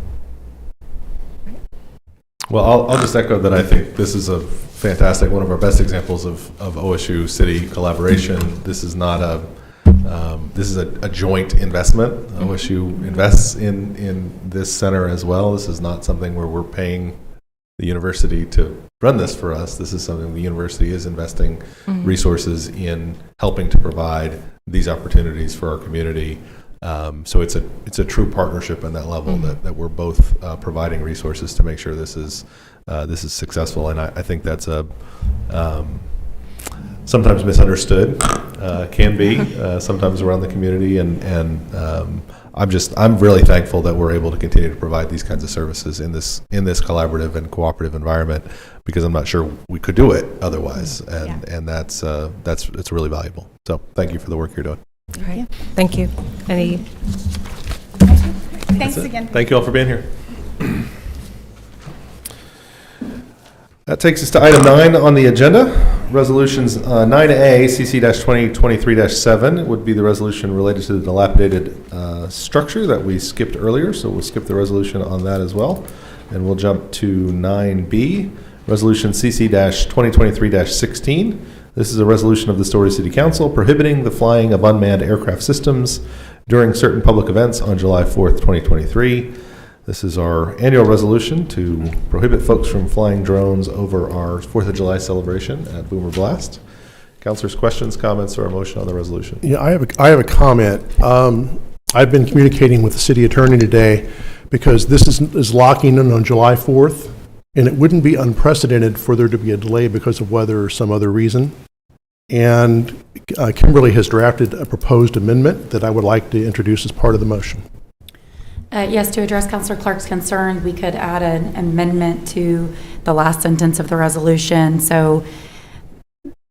Well, I'll just echo that I think this is a fantastic, one of our best examples of OSU city collaboration. This is not this is a joint investment. OSU invests in this center as well. This is not something where we're paying the university to run this for us. This is something the university is investing resources in helping to provide these opportunities for our community. So it's a true partnership on that level that we're both providing resources to make sure this is successful. And I think that's a sometimes misunderstood, can be sometimes around the community, and I'm really thankful that we're able to continue to provide these kinds of services in this collaborative and cooperative environment, because I'm not sure we could do it otherwise, and that's it's really valuable. So thank you for the work you're doing. All right. Thank you. Thanks again. Thank you all for being here. That takes us to item 9 on the agenda. Resolutions 9A, CC-2023-7 would be the resolution related to the dilapidated structure that we skipped earlier, so we'll skip the resolution on that as well. And we'll jump to 9B, Resolution CC-2023-16. This is a resolution of the Story City Council prohibiting the flying of unmanned aircraft systems during certain public events on July 4th, 2023. This is our annual resolution to prohibit folks from flying drones over our 4th of July celebration at Boomer Blast. Councilors, questions, comments, or a motion on the resolution? Yeah, I have a comment. I've been communicating with the city attorney today because this is locking in on July 4th, and it wouldn't be unprecedented for there to be a delay because of weather or some other reason. And Kimberly has drafted a proposed amendment that I would like to introduce as part of the motion. Yes, to address Councilor Clark's concern, we could add an amendment to the last sentence of the resolution. So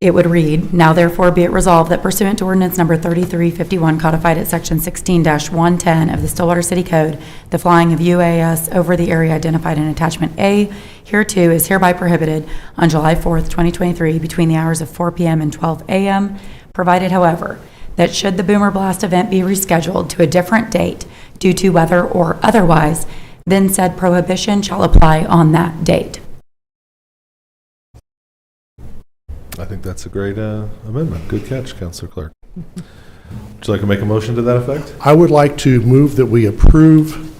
it would read, now therefore be it resolved that pursuant to ordinance number 3351 codified at section 16-110 of the Stillwater City Code, the flying of UAS over the area identified in attachment A hereto is hereby prohibited on July 4th, 2023 between the hours of 4 p.m. and 12 a.m., provided, however, that should the Boomer Blast event be rescheduled to a different date due to weather or otherwise, then said prohibition shall apply on that date. I think that's a great amendment. Good catch, Councilor Clark. Would you like to make a motion to that effect? I would like to move that we approve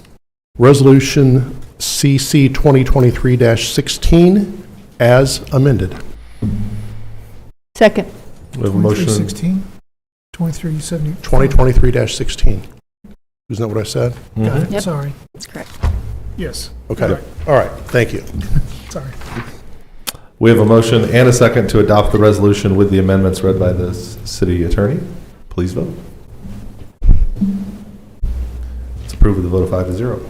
Resolution CC 2023-16 as amended. Second. We have a motion. 2370. 2023-16. Isn't that what I said? Got it. Yep. Sorry. That's correct. Yes. Okay. All right. Thank you. Sorry. We have a motion and a second to adopt the resolution with the amendments read by the city attorney. Please vote. It's approved with a vote of 5-0.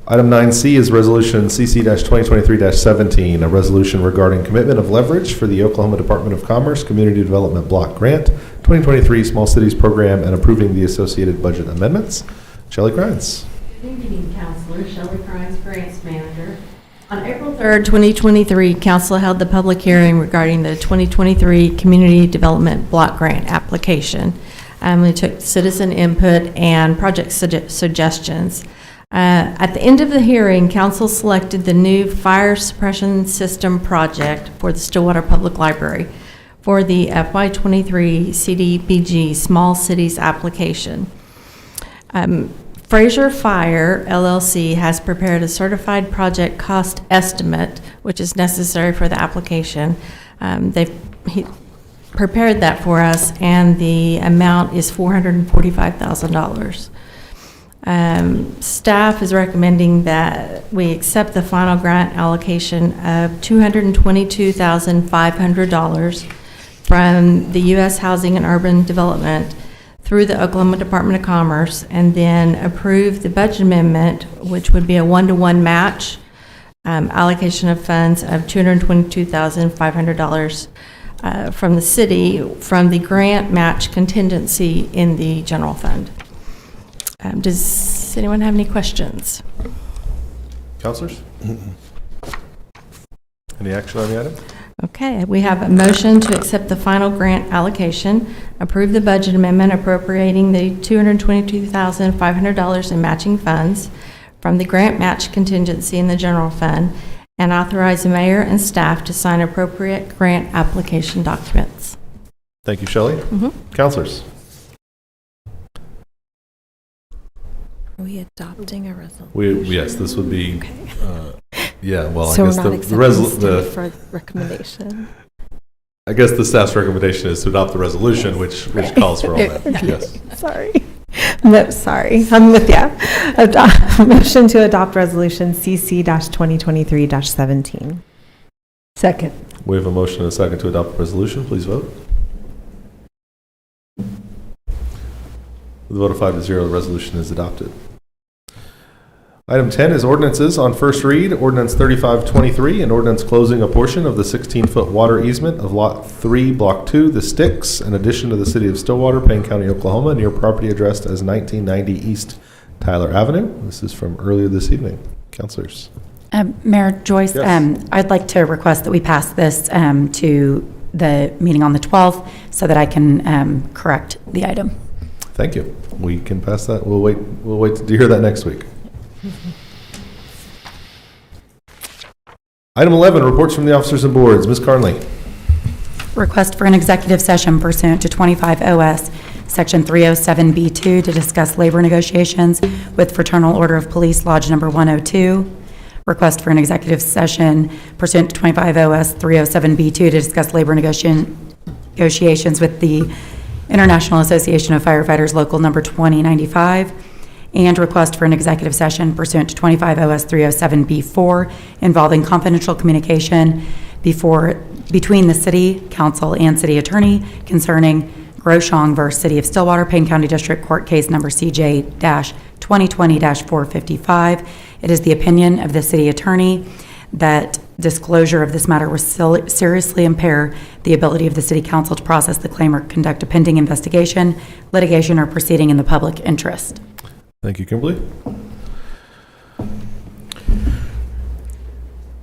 Item 9C is Resolution CC-2023-17, a resolution regarding commitment of leverage for the Oklahoma Department of Commerce Community Development Block Grant 2023 Small Cities Program and approving the associated budget amendments. Shelley Krantz. Good evening, Councilor. Shelley Krantz, Grants Manager. On April 3rd, 2023, Council held the public hearing regarding the 2023 Community Development Block Grant application. We took citizen input and project suggestions. At the end of the hearing, Council selected the new fire suppression system project for the Stillwater Public Library for the FY23 CDBG Small Cities application. Fraser Fire LLC has prepared a certified project cost estimate, which is necessary for the application. prepared that for us, and the amount is $445,000. Staff is recommending that we accept the final grant allocation of $222,500 from the U.S. Housing and Urban Development through the Oklahoma Department of Commerce, and then approve the budget amendment, which would be a 1-to-1 match allocation of funds of $222,500 from the city from the grant match contingency in the general fund. Does anyone have any questions? Counselors? Any action on the item? Okay, we have a motion to accept the final grant allocation, approve the budget amendment appropriating the $222,500 in matching funds from the grant match contingency in the general fund, and authorize the mayor and staff to sign appropriate grant application documents. Thank you, Shelley. Counselors? Are we adopting a resolution? Yes, this would be, yeah, well, So I we're guess not the accepting for recommendation. I guess the staff's recommendation is to adopt the resolution, which calls for all that. Yes. Sorry. No, sorry. I'm with you. Motion to adopt resolution CC-2023-17. Second. We have a motion and a second to adopt the resolution. Please vote. With a vote of 5-0, the resolution is adopted. Item 10 is ordinances on first read. Ordinance 3523, an ordinance closing a portion of the 16-foot water easement of Lot 3, Block 2, The Sticks, in addition to the city of Stillwater, Payne County, Oklahoma, near property addressed as 1990 East Tyler Avenue. This is from earlier this evening. Councilors. Mayor Joyce, Yes. I'd like to request that we pass this to the meeting on the 12th so that I can correct the item. Thank you. We can pass that. We'll wait to hear that next week. Item 11, reports from the officers and boards. Ms. Carnley. Request for an executive session pursuant to 25 OS Section 307B2 to discuss labor negotiations with Fraternal Order of Police Lodge Number 102. Request for an executive session pursuant to 25 OS 307B2 to discuss labor negotiations with the International Association of Firefighters Local Number 2095. And request for an executive session pursuant to 25 OS 307B4 involving confidential communication between the city council and city attorney concerning Groshong versus City of Stillwater, Payne County District Court Case Number CJ-2020-455. It is the opinion of the city attorney that disclosure of this matter will seriously impair the ability of the city council to process the claim or conduct a pending investigation, litigation, or proceeding in the public interest. Thank you, Kimberly.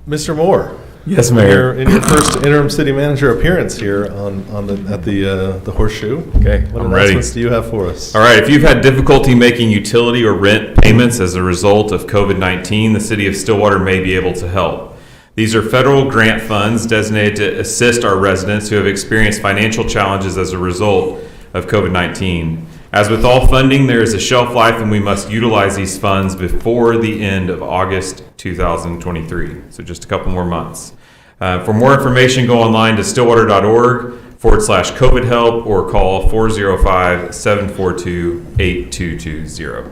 Mr. Moore. Yes, Mayor. In your first interim city manager appearance here at the Horseshoe. Okay, What I'm ready. announcements do you have for us? All right, if you've had difficulty making utility or rent payments as a result of COVID-19, the City of Stillwater may be able to help. These are federal grant funds designated to assist our residents who have experienced financial challenges as a result of COVID-19. As with all funding, there is a shelf life and we must utilize these funds before the end of August 2023. So just a couple more months. For more information, go online to stillwater.org/COVID help or call 405-742-8220.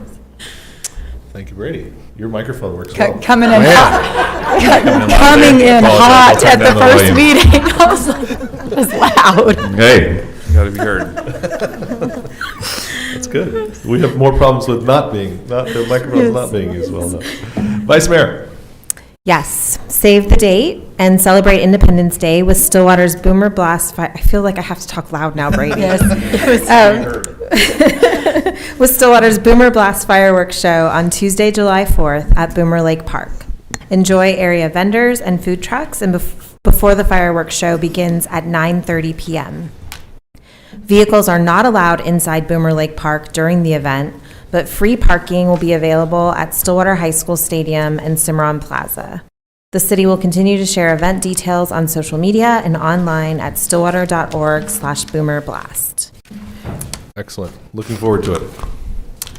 Thank you, Brady. Your microphone works well. Coming in hot at the first meeting. I was like, it was loud. Hey, gotta be heard. That's good. We have more problems with the microphones not being used well enough. Vice Mayor. Yes, save the date and celebrate Independence Day with Stillwater's Boomer Blast I feel like I have to talk loud now, Brady. Yes. With Stillwater's Boomer Blast Fireworks Show on Tuesday, July 4th at Boomer Lake Park. Enjoy area vendors and food trucks and before the fireworks show begins at 9:30 p.m. Vehicles are not allowed inside Boomer Lake Park during the event, but free parking will be available at Stillwater High School Stadium and Cimarron Plaza. The city will continue to share event details on social media and online at stillwater.org/boomerblast. Excellent. Looking forward to it.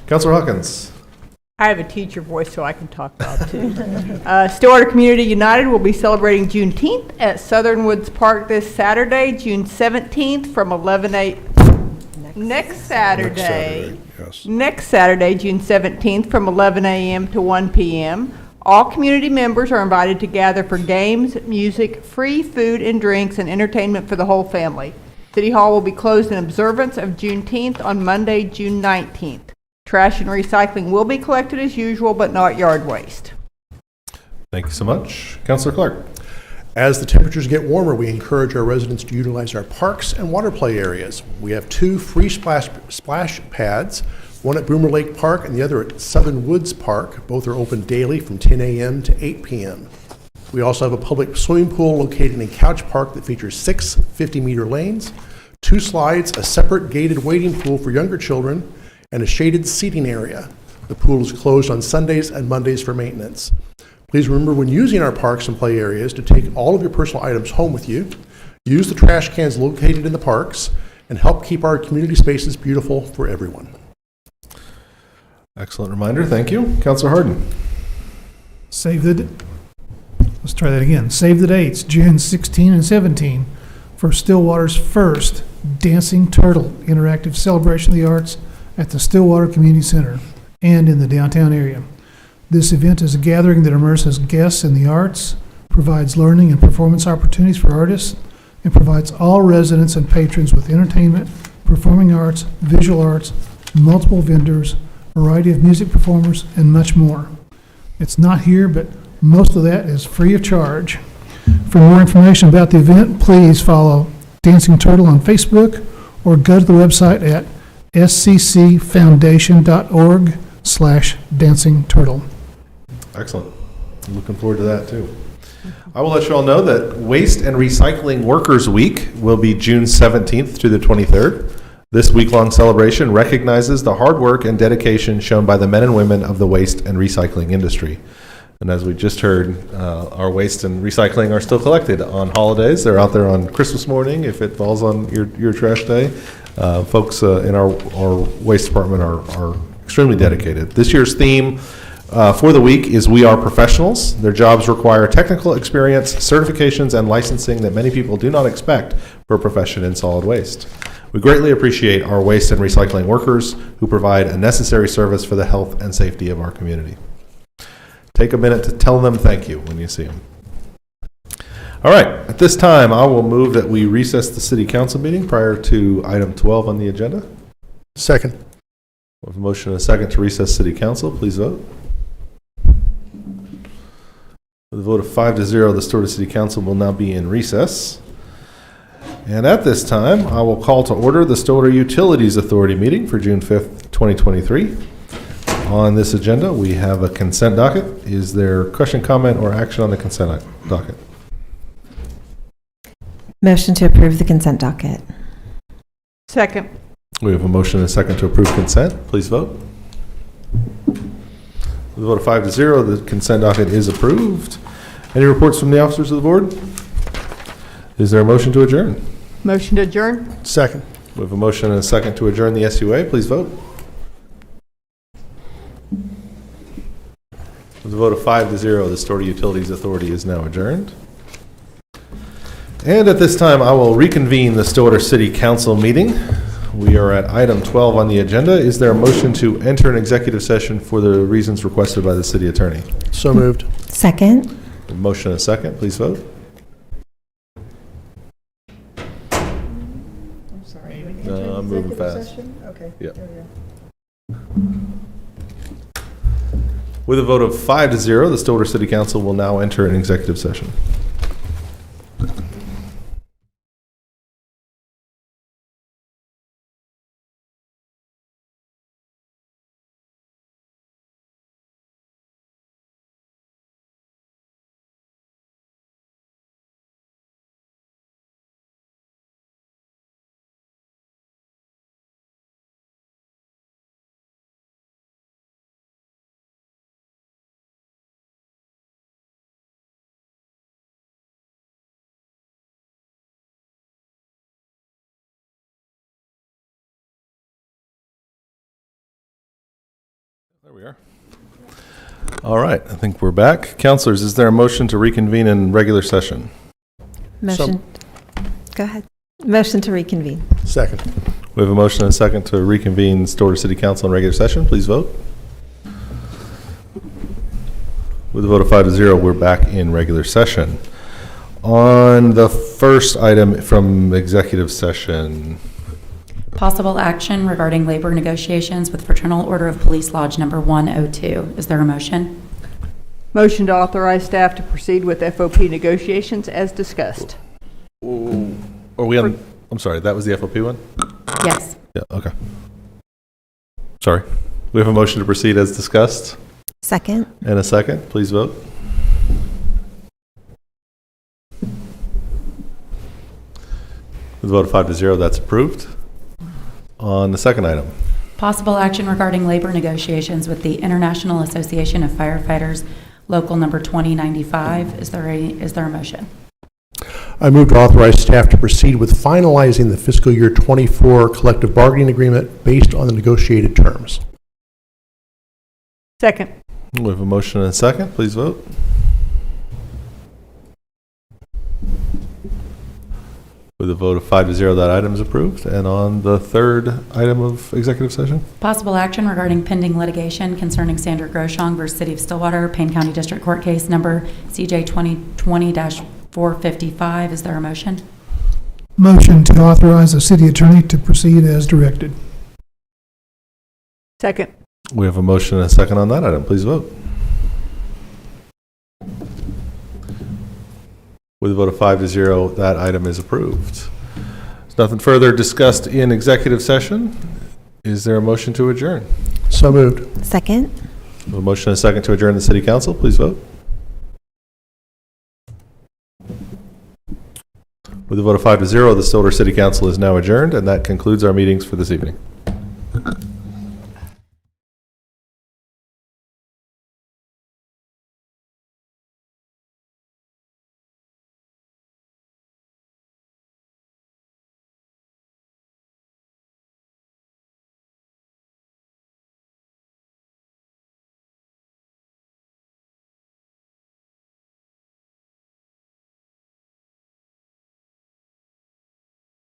Councilor Hawkins. I have a teacher voice, so I can talk loud too. Stillwater Community United will be celebrating Juneteenth at Southern Woods Park this Saturday, June 17th from 11 a.m. Next Saturday, June 17th from 11 a.m. to 1 p.m. All community members are invited to gather for games, music, free food and drinks, and entertainment for the whole family. City Hall will be closed in observance of Juneteenth on Monday, June 19th. Trash and recycling will be collected as usual, but not yard waste. Thank you so much. Councilor Clark. As the temperatures get warmer, we encourage our residents to utilize our parks and water play areas. We have 2 free splash pads, one at Boomer Lake Park and the other at Southern Woods Park. Both are open daily from 10 a.m. to 8 p.m. We also have a public swimming pool located in Couch Park that features 6 50-meter lanes, 2 slides, a separate gated wading pool for younger children, and a shaded seating area. The pool is closed on Sundays and Mondays for maintenance. Please remember when using our parks and play areas to take all of your personal items home with you, use the trash cans located in the parks, and help keep our community spaces beautiful for everyone. Excellent reminder. Thank you. Councilor Harden. Let's try that again. Save the dates, June 16 and 17 for Stillwater's first Dancing Turtle Interactive Celebration of the Arts at the Stillwater Community Center and in the downtown area. This event is a gathering that immerses guests in the arts, provides learning and performance opportunities for artists, and provides all residents and patrons with entertainment, performing arts, visual arts, multiple vendors, variety of music performers, and much more. It's not here, but most of that is free of charge. For more information about the event, please follow Dancing Turtle on Facebook or go to the website at sccfoundation.org/dancingturtle. Excellent. I'm looking forward to that too. I will let you all know that Waste and Recycling Workers Week will be June 17th to the 23rd. This week-long celebration recognizes the hard work and dedication shown by the men and women of the waste and recycling industry. And as we just heard, our waste and recycling are still collected on holidays. They're out there on Christmas morning if it falls on your trash day. Folks in our waste department are extremely dedicated. This year's theme for the week is We Are Professionals. Their jobs require technical experience, certifications, and licensing that many people do not expect for a profession in solid waste. We greatly appreciate our waste and recycling workers who provide a necessary service for the health and safety of our community. Take a minute to tell them thank you when you see them. All right, at this time, I will move that we recess the city council meeting prior to item 12 on the agenda. Second. We have a motion and a second to recess city council. Please vote. With a vote of 5-0, the Stillwater City Council will now be in recess. And at this time, I will call to order the Stillwater Utilities Authority meeting for June 5th, 2023. On this agenda, we have a consent docket. Is there question, comment, or action on the consent docket? Motion to approve the consent docket. Second. We have a motion and a second to approve consent. Please vote. With a vote of 5-0, the consent docket is approved. Any reports from the officers of the board? Is there a motion to adjourn? Motion to adjourn. Second. We have a motion and a second to adjourn the SUA. Please vote. With a vote of 5-0, the Stillwater Utilities Authority is now adjourned. And at this time, I will reconvene the Stillwater City Council meeting. We are at item 12 on the agenda. Is there a motion to enter an executive session for the reasons requested by the city attorney? So moved. Second. A motion and a second. Please vote. I'm sorry. I'm moving fast. Okay. Yeah. With a vote of 5-0, the Stillwater City Council will now enter an executive session. There we are. All right, I think we're back. Counselors, is there a motion to reconvene in regular session? Motion. Go ahead. Motion to reconvene. Second. We have a motion and a second to reconvene Stillwater City Council in regular session. Please vote. With a vote of 5-0, we're back in regular session. On the first item from executive session, Possible action regarding labor negotiations with Fraternal Order of Police Lodge Number 102. Is there a motion? Motion to authorize staff to proceed with FOP negotiations as discussed. are we on, I'm sorry, that was the FOP one? Yes. Yeah, okay. Sorry. We have a motion to proceed as discussed Second. and a second. Please vote. With a vote of 5-0, that's approved. On the second item, Possible action regarding labor negotiations with the International Association of Firefighters, Local Number 2095. Is there a motion? I move to authorize staff to proceed with finalizing the fiscal year 24 collective bargaining agreement based on the negotiated terms. Second. we have a motion and a second. Please vote. With a vote of 5-0, that item is approved. And on the third item of executive session, Possible action regarding pending litigation concerning Sandra Groshong versus City of Stillwater, Payne County District Court Case Number CJ 2020-455. Is there a motion? Motion to authorize the city attorney to proceed as directed. Second. we have a motion and a second on that item. Please vote. With a vote of 5-0, that item is approved. There's nothing further discussed in executive session. Is there a motion to adjourn? So moved. Second. We have a motion and a second to adjourn the city council. Please vote. With a vote of 5-0, the Stillwater City Council is now adjourned, and that concludes our meetings for this evening.